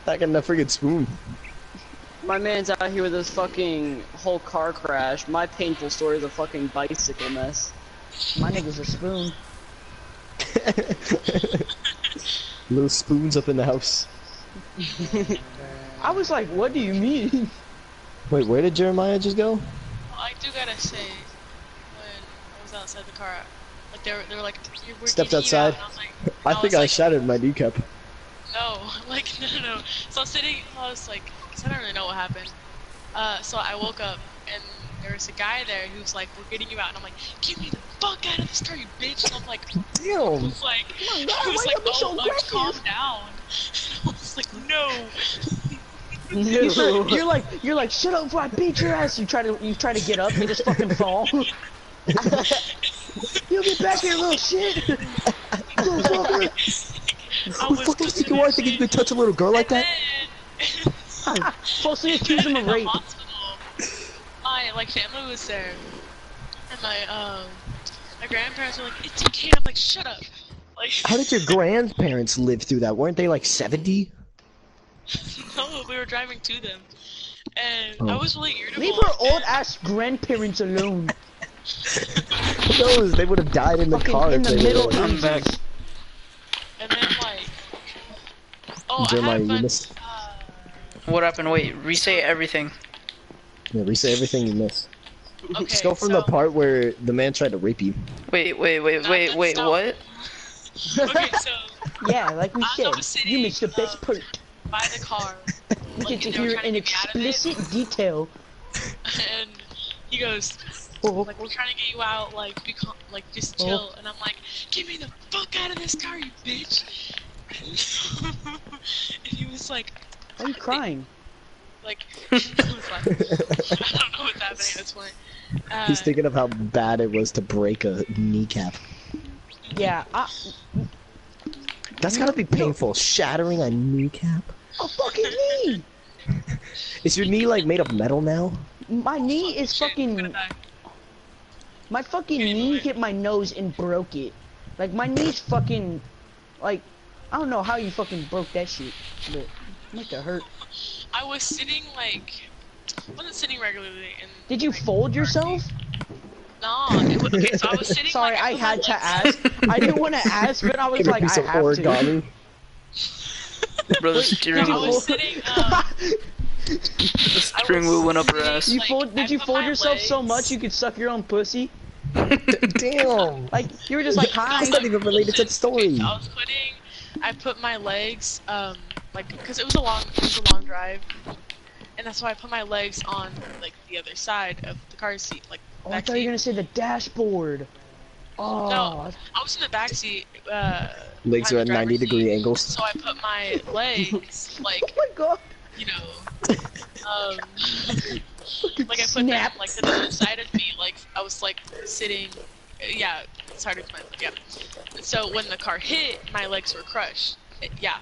Not getting a freaking spoon. My man's out here with his fucking whole car crash. My painful story is a fucking bicycle mess. My nigga's a spoon. Little spoons up in the house. I was like, what do you mean? Wait, where did Jeremiah just go? Well, I do gotta say, when I was outside the car, like they were like, "We're Stepped getting you out," outside? and I was like, I think was I like, shattered my kneecap. No, like no. So I was sitting, I was like, 'cause I don't really know what happened. So I woke up and there was a guy there who's like, "We're getting you out," and I'm like, "Get me the fuck out of this car, you bitch!" And I'm like, Damn! was like, God, he why was you like, gotta be so "Oh, Lex, aggressive?" calm down." And I was like, "No." You're like, shut up before I beat your ass. You try to get up, you just fucking fall. You get back here, little shit. Little fucker. I Who was the fuck you think pushing you are that thinking you shit. can touch a little girl like that? And then, Falsely accuse him of in the rape. hospital, my family was there, and my grandparents were like, "It's okay." And I'm like, "Shut up!" Like, How did your grandparents live through that? Weren't they like 70? no, we were driving to them, and Oh. I was really irritable. Leave her old ass grandparents alone. Who knows? They would have died in the Fucking car. in if the they Middle were- I'm back. Ages. And then like, oh, Jeremiah, I you had fun. missed. What happened? Wait, resay everything. Yeah, reset everything you missed. Okay, Just go from so, the part where the man tried to rape you. Wait, that's what? not- Okay, so Yeah, like we I said, was sitting, you missed the best part. by the car, You like, get to and they were hear trying an to get me out of it. explicit detail. And he goes, Oh, like, we're trying to get you out, like, like, just chill. And I'm like, get me the fuck out of this car, you bitch. And he was like, why are you crying? like, I was like, I don't know what's happening at this point. He's thinking of how bad it was to break a kneecap. Yeah, That's gotta be painful. Shattering a kneecap. a fucking knee. Is your knee like made of metal now? My knee is Shit, I'm gonna fucking. die. My fucking knee hit my nose and broke it. Like my knee's fucking. Like, I don't know how you fucking broke that shit, but make it hurt. I was sitting, like, I wasn't sitting regularly, and Did you fold yourself? no, it was, okay, so I was sitting. Sorry, like, I put my had to legs- ask. I didn't want to ask, but I was Get a like, piece I of have to. origami. Bro, the steering I was wheel. sitting. The steering wheel went up her ass. You Like, fold? Did I you put fold my yourself so legs- much you could suck your own pussy? Damn. Like you were just like, hi. That's not even related to the story. I put my legs, like, because it was a long drive, and that's why I put my legs on, like, the other side of the car seat, like, Oh, I back thought you seat. were gonna say the dashboard. Oh. No. I was in the back seat, Legs behind are the at driver's 90-degree seat, angles. so I put my legs, like, Oh my god. you know, like I put them, Snap. like, to the side of me, like, I was, like, sitting, yeah, side of my, yeah. So when the car hit, my legs were crushed. Yeah.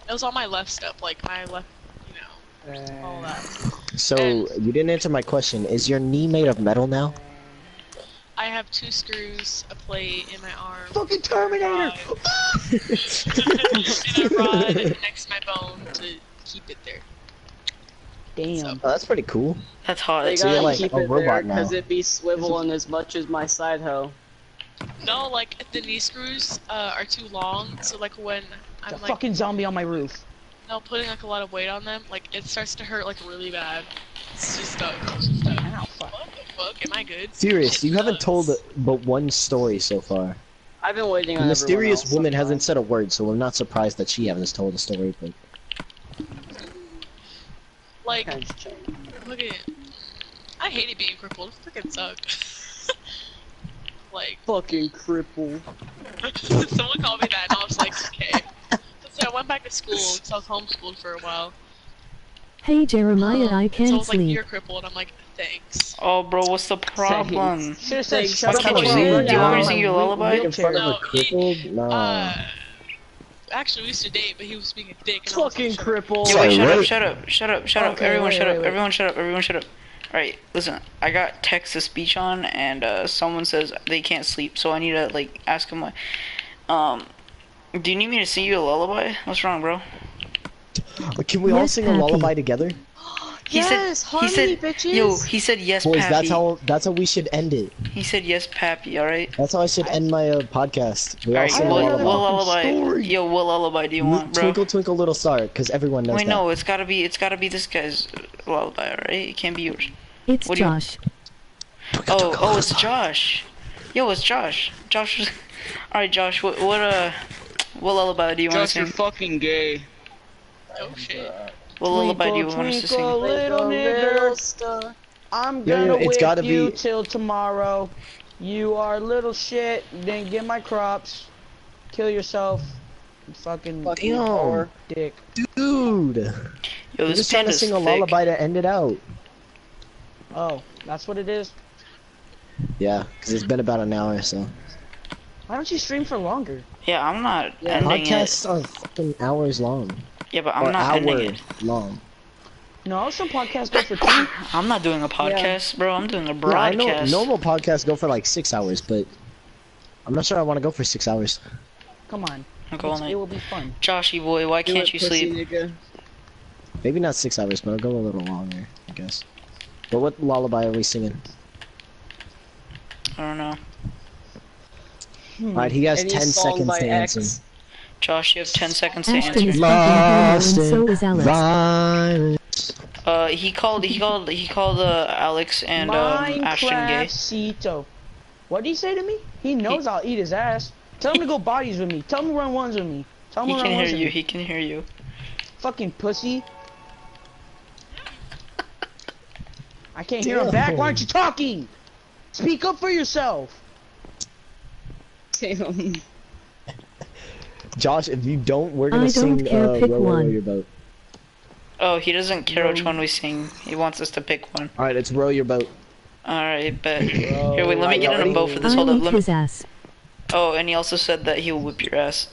It was all my left stuff, like, my left, you know, all that. So, you didn't answer my question. Is your knee made of metal now? I have 2 screws, a plate in my arm, Fucking Terminator. and a rod next to my bone to keep it there. Damn. Oh, that's pretty cool. That's hot. They So you're gotta like keep a it there robot now. because it be swiveling as much as my side hoe. No, like, the knee screws are too long, so, like, when The I'm, like, fucking zombie on my roof. no, putting, like, a lot of weight on them, like, it starts to hurt, like, really bad. It's just stuck. It's just stuck. Ow, fuck. What the fuck? Am I good? Serious, Shit you haven't sucks. told but one story so far. I've been waiting The on mysterious everyone woman else hasn't said a word, so I'm not surprised that she hasn't told a story. But Like, sometimes. Kinda change. look at it. I hated being crippled. It fucking sucked. Like, Fucking cripple. someone called me that, and I was like, okay. So I went back to school, because I was homeschooled for a while. Hey Jeremiah, I So I can't was like, sleep. you're crippled. I'm like, thanks. Oh, bro, what's the problem? Should've said Thanks. shut That's up. kinda I'm weird. running Do you want me to down sing my you a lullaby? in front of No, a crippled? Nah. Actually, we used to date, but he was being a dick. And I was Fucking like, shut up. cripple. Yo, Sorry, wait, what? shut up. Okay, Everyone wait, shut wait, up. wait. Everyone shut up. Alright, listen, I got text to speech on, and someone says they can't sleep, so I need to, like, ask them, do you need me to sing you a lullaby? What's wrong, bro? Can we all Yes, sing a Pappy. lullaby together? Yes, harmony, bitches. Yo, he said yes, Boys, Pappy. that's how we should end it. He said yes, Pappy, alright? That's how I should end my podcast. We all Alright, sing a what another lullaby. fucking lullaby? story. Yo, what lullaby do you want, bro? Twinkle Twinkle Little Star, because everyone knows Wait, that. no, it's gotta be this guy's lullaby, alright? It can't be yours. It's What do you- Josh. Oh, it's Josh. Yo, it's Josh. Josh. Alright, Josh. What lullaby do you want to Josh, you're sing? fucking gay. Oh shit. What lullaby do you Twinkle, want us to twinkle, sing? little nigger, I'm Yo, gonna it's whip gotta you be- till tomorrow. You are little shit, then get my crops. Kill yourself. You fucking Fucking Damn. whore. dick. Dude, Yo, we're this just trying to panda's sing a thick. lullaby to end it out. Oh, that's what it is? Yeah, because it's been about an hour, so. Why don't you stream for longer? Yeah, I'm not Yeah, ending Podcasts are fucking hours long. it. Yeah, but Or I'm not ending hour it. long. No, some podcasts go for 2. I'm not doing a podcast, bro. I'm doing a Yeah, I know broadcast. normal podcasts go for like 6 hours, but I'm not sure I want to go for 6 hours. Come on. I'm calling It it. will be fun. Joshy boy, why Do can't it, you pussy sleep? nigga. Maybe not 6 hours, but I'll go a little longer, I guess. But what lullaby are we singing? I don't know. Alright, he has Any 10 song seconds by to X? answer. Josh, you have 10 seconds to Ashton is answer. fucking heroin, so is Alex. Violence. He called Alex and Ashton gay. Minecraftcito. What did he say to me? He knows I'll eat his ass. Tell him to go bodies with me. Tell him to run ones with me. Tell him He to can run hear ones with you. me. He can hear you. Fucking pussy. I can't hear him back. Why aren't you talking? Speak up for yourself. Damn. Josh, if you don't, we're gonna I don't sing care, pick Row, Row, Row one. Your Boat. Oh, he doesn't care which one we sing. He wants us to pick one. Alright, it's Row Your Boat. Alright, bet. Here, wait, let me get in a ready? boat for this. I'll Hold up. eat Let me... his ass. Oh, and he also said that he'll whip your ass.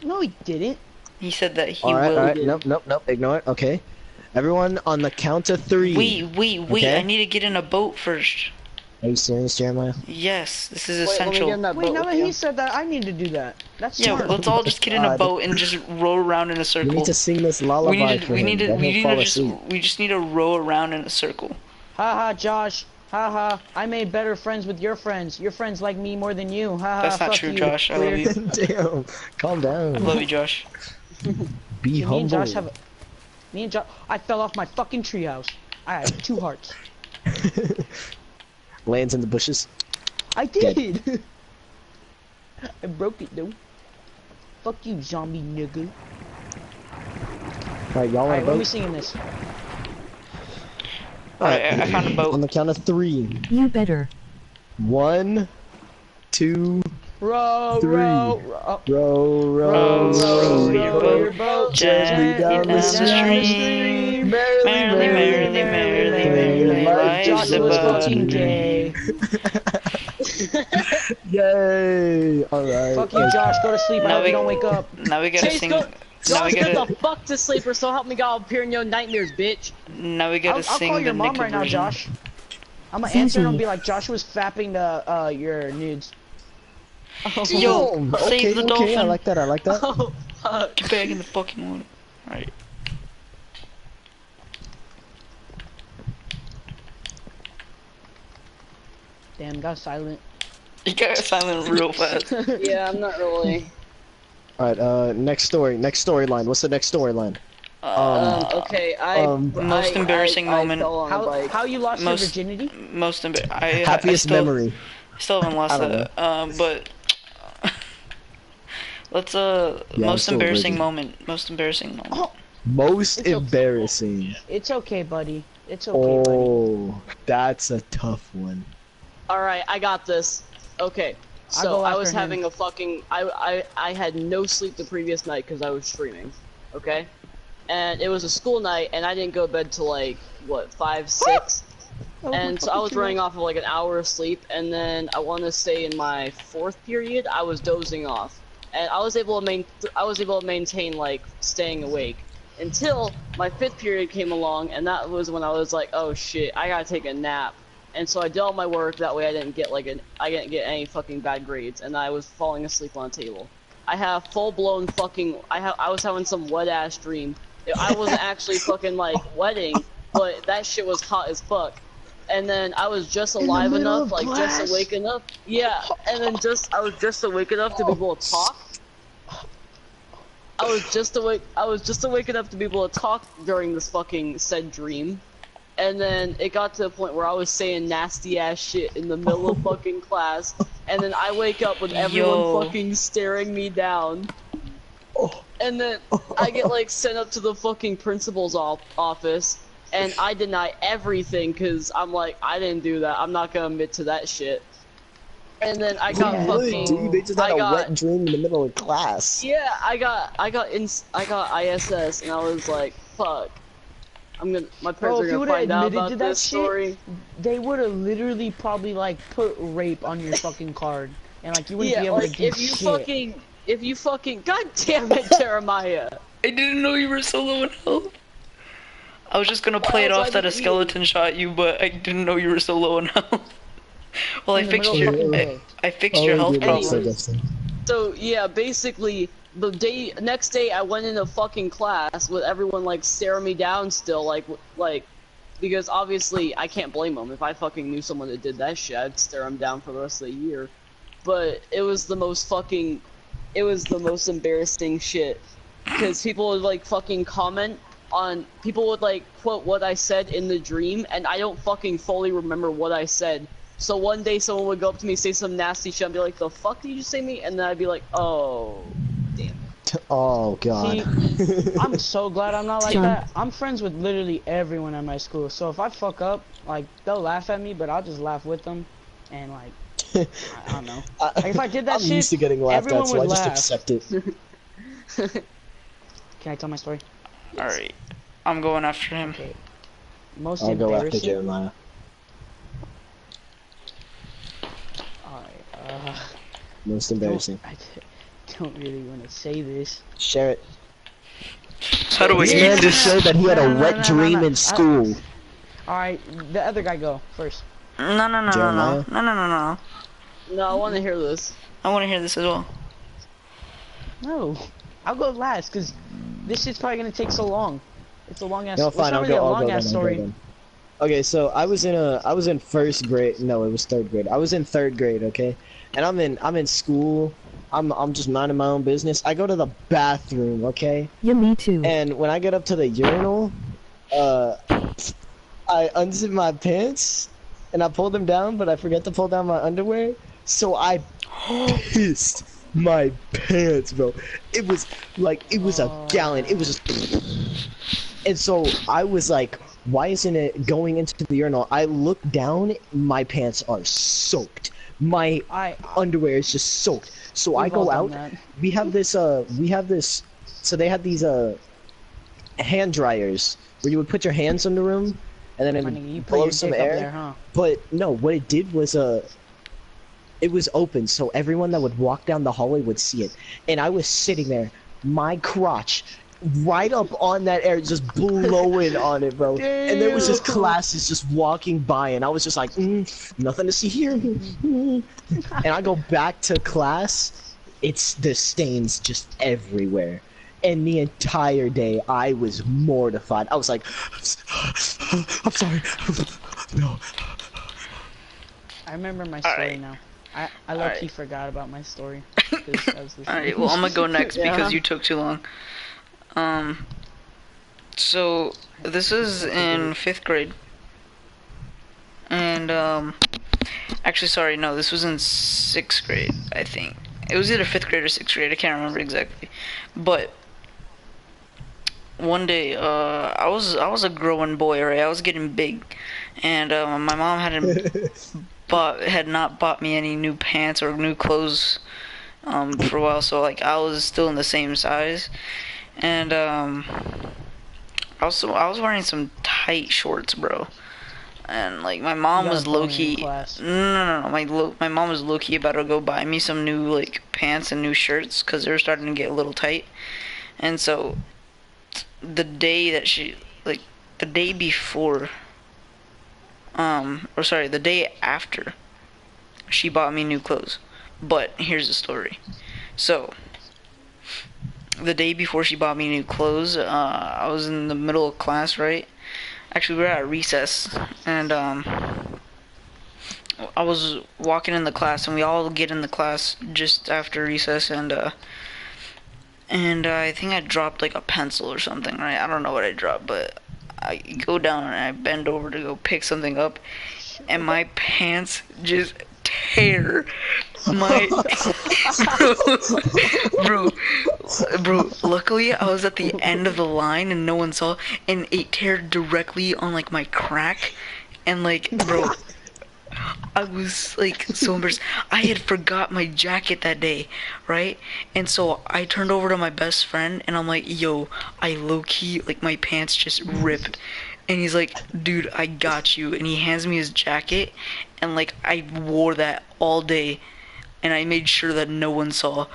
No, he didn't. He said that he Alright, will. alright, nope, ignore it, okay. Everyone on the count of 3. Wait, Okay. I need to get in a boat first. Are you serious, Jeremiah? Yes, this is Wait, let me essential. get in that Wait, boat now with that you. he said that, I need to do that. That's Yeah, smart. let's all just get in a God. boat and just row around in a We circle. need to sing this lullaby for him, then he'll fall asleep. We just need to row around in a circle. Haha, Josh. Haha, I made better friends with your friends. Your friends like me more than you. Haha, That's not fuck true, you. Josh. I love Weird. you. Damn, calm down. I love you, Josh. Be Me humble. and Josh have a... Me and Josh... I fell off my fucking treehouse. I had 2 hearts. Lands in the bushes. I did! I broke it, though. Fuck you, zombie nigga. Alright, y'all want Alright, a let me boat? sing in this. Alright, I found a On boat. the count of 3. You better. 1, 2, Row, 3. row, row. Row, row, Row, row, your row boat your boat gently down the stream. Merrily, merrily, merrily, merrily, life's Josh a was bug. fucking gay. Yay! Alright. Fuck you, Josh. Go to sleep. I Now hope we- you don't wake up. Now we gotta Chase, sing. go. Now we Josh, get gotta. the fuck to sleep, or so help me God, I'll appear in your nightmares, bitch. Now we gotta I'll sing call the your mom naked right now, version. Josh. I'm gonna answer and Susie. be like, Josh was fapping the Yo, your nudes. save the I dolphin. like that, I like that. Oh, fuck. Get back in the fucking water. Alright. Damn, got silent. You got silent real fast. Yeah, I'm not really. Alright, next storyline. What's the next storyline? Okay, Most embarrassing moment. I fell on a How bike. how you lost Most- your virginity? Most Happiest still, memory. Still haven't lost I don't that. But let's I'm most still embarrassing virgin. moment. Most embarrassing moment. Oh, Most It's okay. embarrassing. it's okay, buddy. It's okay, buddy. Oh, that's a tough one. Alright, I got this. Okay, I'll so go I after was him. having a fucking. I had no sleep the previous night because I was streaming. Okay? And it was a school night, and I didn't go to bed till like, what, 5, 6? And so I was running off of like an hour of sleep, and then I want to say in my 4th period, I was dozing off. And I was able to maintain like staying awake until my 5th period came along, and that was when I was like, oh shit, I gotta take a nap. And so I did all my work, that way I didn't get any fucking bad grades, and I was falling asleep on a table. I have full-blown fucking, I was having some wet-ass dream. I wasn't actually fucking like wetting, but that shit was hot as fuck. And then I was just alive middle enough, of like class? just awake enough. Yeah, and then I was just awake enough to be able to talk. I was just awake enough to be able to talk during this fucking said dream. And then it got to the point where I was saying nasty ass shit in the middle of fucking class, and then I wake up with everyone Yo. fucking staring me down. And then I get like sent up to the fucking principal's office, and I deny everything because I'm like, I didn't do that. I'm not gonna admit to that shit. And then I got fucking. Dude, they just had I a got, wet dream in the middle of class. yeah, I got ISS, and I was like, fuck. My parents Bro, are if you gonna would've find out admitted about to that this shit, story. They would have literally probably like put rape on your fucking card, and like you wouldn't be Yeah, able to like do if you fucking, god damn it, Jeremiah. I didn't know you were so low in health. I was just gonna play it else off I that a didn't skeleton shot you, but I didn't know you were so low in health. Well, I In the fixed middle your of the day. I fixed your health dude, that's so problem. disgusting. So yeah, basically the next day I went into fucking class with everyone like staring me down still, like because obviously I can't blame them. If I fucking knew someone that did that shit, I'd stare them down for the rest of the year. But it was the most embarrassing shit, because people would like fucking comment on, people would like quote what I said in the dream, and I don't fucking fully remember what I said. So one day someone would go up to me, say some nasty shit, and be like, "The fuck did you say me?" And then I'd be like, "Oh, damn it." Oh god. See, I'm so glad I'm not like John. that. I'm friends with literally everyone at my school, so if I fuck up, like, they'll laugh at me, but I'll just laugh with them, and like, I don't know. Like, if I did that I'm shit, used to getting laughed everyone at, so I would just laugh. accept it. Can I tell my story? Alright. I'm going after him. Okay. Most I'll go after embarrassing. Jeremiah. Alright, Most embarrassing. I don't really want to say this. Share it. How do we This Yeah. man just showed that he had a No, wet no, dream no. in school. Alright, the other guy go first. No. Jeremiah? No. No, I want to hear this. I want to hear this as well. No, I'll go last, cause this shit's probably gonna take so long. It's a long ass. No, It's fine, not I'll really go. a I'll long go ass then. story. Okay, so I was in first grade. No, it was third grade. I was in third grade. Okay, and I'm in school. I'm just minding my own business. I go to the bathroom. Okay, Yeah, me too. and when I get up to the urinal, I unzip my pants and I pull them down, but I forget to pull down my underwear. So I pissed my pants, bro. It was a gallon. It was just, and so I was like, why isn't it going into the urinal? I look down, my pants are soaked. My underwear is just soaked. So I We've all go done out. that. We have this. So they had these hand dryers where you would put your hands in the room, and then it My nigga, you would put blow your some dick up air. there, huh? But no, what it did was it was open, so everyone that would walk down the hallway would see it. And I was sitting there, my crotch right up on that air, just blowing on it, bro. And there was just classes just walking by, and I was just like, nothing to see here. And I go back to class, it's the stains just everywhere. And the entire day, I was mortified. I was like, I'm sorry. No. I remember my story Alright. now. I low-key forgot about my story. 'cause I was listening. Alright, well, I'm gonna go next Yeah. because you took too long. So, this is in 5th grade. And, actually, sorry, no, this was in 6th grade, I think. It was either 5th grade or 6th grade, I can't remember exactly. But, one day, I was a growing boy, right? I was getting big. And, my mom had not bought me any new pants or new clothes for a while, so like I was still in the same size, and I was wearing some tight shorts, bro, and like my mom You gotta was tell me in low key. class. No, my mom was low key about to go buy me some new like pants and new shirts because they were starting to get a little tight, and so the day that the day before. The day after, she bought me new clothes. But here's the story. So, the day before she bought me new clothes, I was in the middle of class, right? Actually, we were at recess, and I was walking in the class, and we all get in the class just after recess, and I think I dropped like a pencil or something, right? I don't know what I dropped, but I go down and I bend over to go pick something up, and my pants just tear. My bro. Luckily, I was at the end of the line and no one saw, and it teared directly on like my crack, and like, bro. I was like so embarrassed. I had forgot my jacket that day, right? And so I turned over to my best friend and I'm like, yo, I low-key, like my pants just ripped. And he's like, dude, I got you. And he hands me his jacket, and like I wore that all day, and I made sure that no one saw.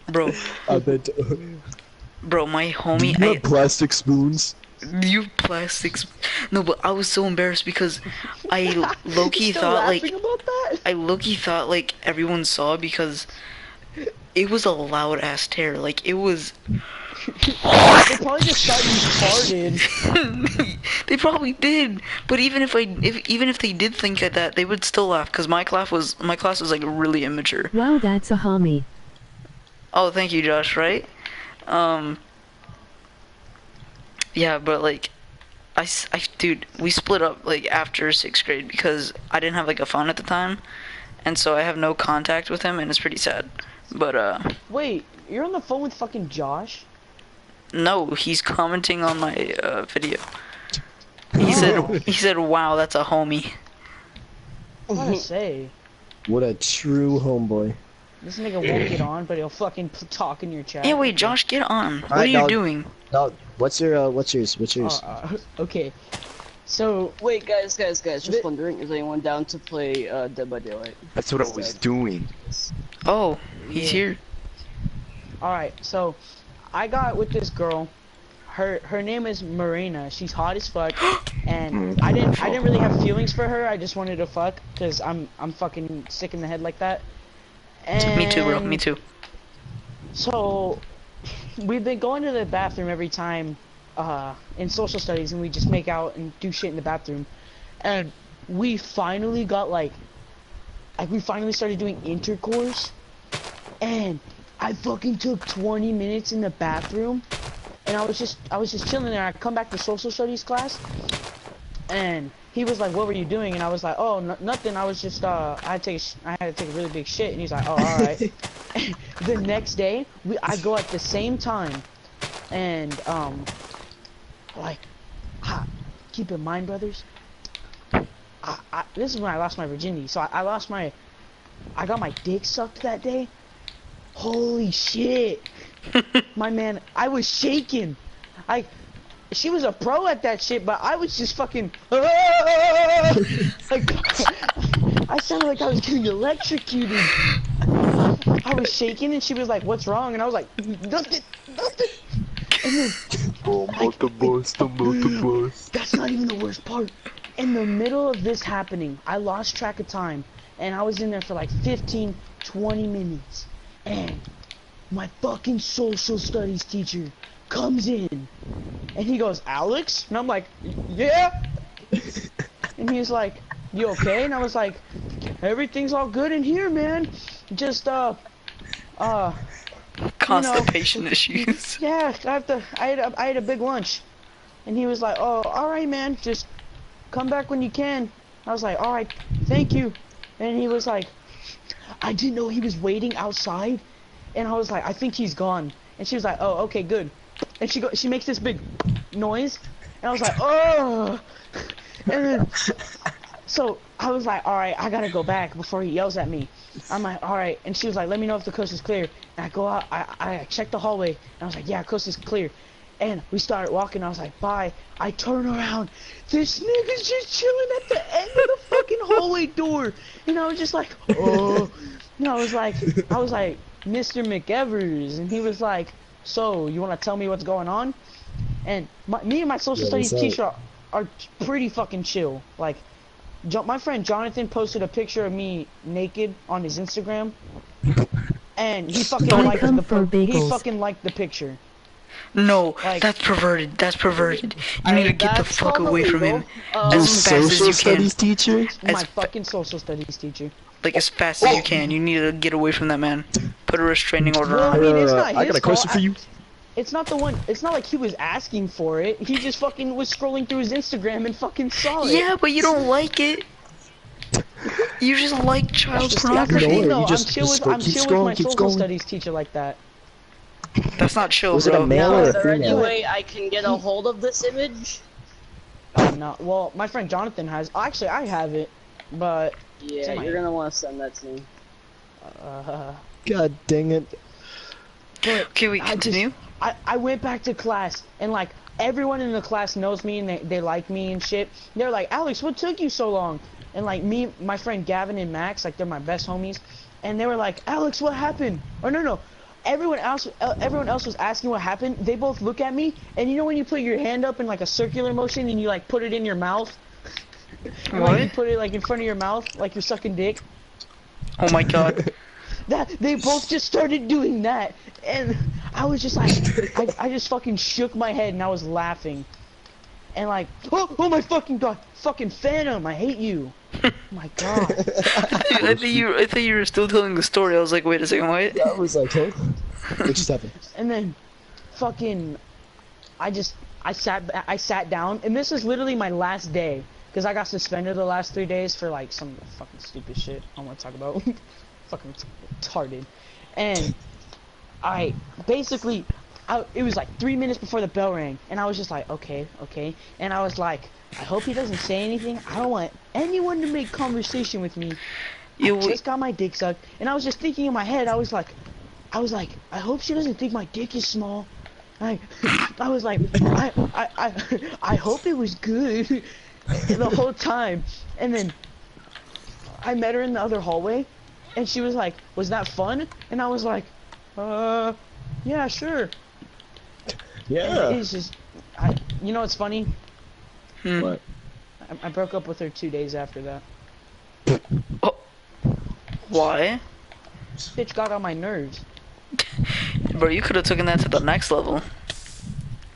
Bro, I bet. my Do homie, you have plastic spoons? you plastics. No, but I was so embarrassed because I low-key Still thought like laughing about that? I low-key thought like everyone saw because it was a loud ass tear. Like it was They probably just thought you farted. They probably did, but even if they did think of that, they would still laugh because my class was like really immature. Wow, that's a homie. Oh, thank you, Josh. Right? Yeah, but like, dude, we split up like after 6th grade because I didn't have like a phone at the time, and so I have no contact with him, and it's pretty sad. But Wait, you're on the phone with fucking Josh? no, he's commenting on my video. He said, "Wow, that's a homie." What to say? What a true homeboy. This nigga won't get on, but he'll fucking talk in your chat. Yeah, wait, Josh, get on. What are Alright, you dog. doing? No, what's yours? Okay. So, Wait, guys, just wondering, is anyone down to play Dead by Daylight? That's what I was doing. Oh, he's here. alright, so I got with this girl. Her name is Marina. She's hot as fuck, and I didn't really have feelings for her. I just wanted to fuck because I'm fucking sick in the head like that. And Me too, bro. Me too. So we've been going to the bathroom every time in social studies, and we just make out and do shit in the bathroom. And we finally got like we finally started doing intercourse, and I fucking took 20 minutes in the bathroom. And I was just chilling there. I come back to social studies class, and he was like, "What were you doing?" And I was like, "Oh, nothing. I was just I had to take a really big shit." And he's like, "Oh, all right." The next day, I go at the same time, and keep in mind, brothers, this is when I lost my virginity. So I got my dick sucked that day. Holy shit. My man, I was shaking. She was a pro at that shit, but I was just fucking like, I sounded like I was getting electrocuted. I was shaking, and she was like, "What's wrong?" And I was like, "Nothing." And then, that's not even the worst part. In the middle of this happening, I lost track of time, and I was in there for like 15, 20 minutes, and my fucking social studies teacher comes in, and he goes, "Alex?" And I'm like, "Yeah." And he's like, "You okay?" And I was like, "Everything's all good in here, man. Just Constipation issues. yeah, I had a big lunch." And he was like, "Oh, all right, man. Just come back when you can." I was like, "All right, thank you." And he was like, I didn't know he was waiting outside. And I was like, "I think he's gone." And she was like, "Oh, okay, good." And she makes this big noise, and I was like, "Oh!" And then, so I was like, "All right, I gotta go back before he yells at me." I'm like, "All right." And she was like, "Let me know if the coast is clear." And I go out, I check the hallway, and I was like, "Yeah, coast is clear." And we started walking. I was like, "Bye." I turn around, this nigga's just chilling at the end of the fucking hallway door, and I was just like, "Oh," and I was like, "Mr. McEvers," and he was like, "So, you want to tell me what's going on?" And me and my social studies teacher are pretty fucking chill. Like, my friend Jonathan posted a picture of me naked on his Instagram, and he fucking liked the picture. No, Like, that's perverted. That's perverted. You need to get the that's fuck away from him illegal. as fast as you can. teacher? My fucking social studies teacher. Like as fast as you can. You need to get away from that man. Put a restraining order Well, I on mean, him. it's not his I got a question fault. for you. It's not the one. It's not like he was asking for it. He just fucking was scrolling through his Instagram and fucking saw it. Yeah, but you don't like it. You just like child That's the pornography. thing, You though. I'm just chill with keep my scrolling, keep social scrolling. studies teacher like that. That's not chill, Was it a bro. male Now, or is a there any female? way I can get a hold of this image? No, well, my friend Jonathan has. Actually, I have it, but Yeah, my- you're gonna want to send that to me. God dang it. but Okay, wait, I just- continue. I went back to class, and like everyone in the class knows me, and they like me and shit. They're like, "Alex, what took you so long?" And like my friend Gavin and Max, like they're my best homies, and they were like, "Alex, what happened?" Or no. Everyone else was asking what happened. They both look at me, and you know when you put your hand up in like a circular motion and you like put it in your mouth? And, like, you What? put it like in front of your mouth, like you're sucking dick. Oh my god. that they both just started doing that, and I was just like, I just fucking shook my head and I was laughing, and like, oh my fucking god, fucking Phantom, I hate you. Oh my god. I think you were still telling the story. I was like, wait a second, wait. I was like, huh? What just happened? And then, fucking, I sat down, and this is literally my last day, because I got suspended the last 3 days for like some fucking stupid shit I don't want to talk about. Fucking retarded. And I basically, it was like 3 minutes before the bell rang, and I was just like, okay, and I was like, I hope he doesn't say anything. I don't want anyone to make conversation with me. I just got my dick sucked, and I was just thinking in my head, I was like, I hope she doesn't think my dick is small. I was like, I hope it was good the whole time. And then I met her in the other hallway, and she was like, was that fun? And I was like, yeah, sure. Yeah. It's just, you know what's funny? What? I broke up with her 2 days after that. Oh. Why? This bitch got on my nerves. Bro, you could have taken that to the next level.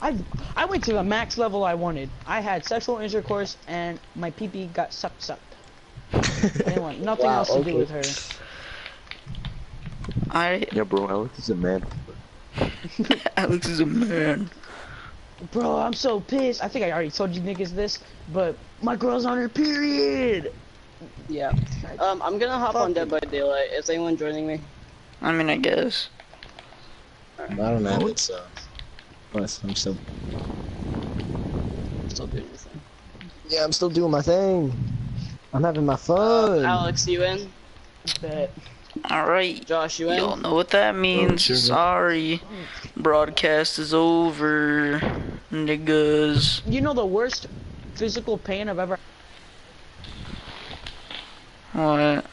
I went to the max level I wanted. I had sexual intercourse and my pee-pee got sucked. I didn't want nothing else to do with her. Yeah, bro, Alex is a man. Alex is a man. Bro, I'm so pissed. I think I already told you niggas this, but my girl's on her period. Yeah. I'm gonna hop on Dead by Daylight. Is anyone joining me? I mean, I guess. I don't know. It's I'm still. Still doing your thing. Yeah, I'm still doing my thing. I'm having my fun. Alex, you in? Bet. Alright. Josh, you in? Y'all know what that means. sure. Sorry. Broadcast is over. Niggas. You know the worst physical pain I've ever. What?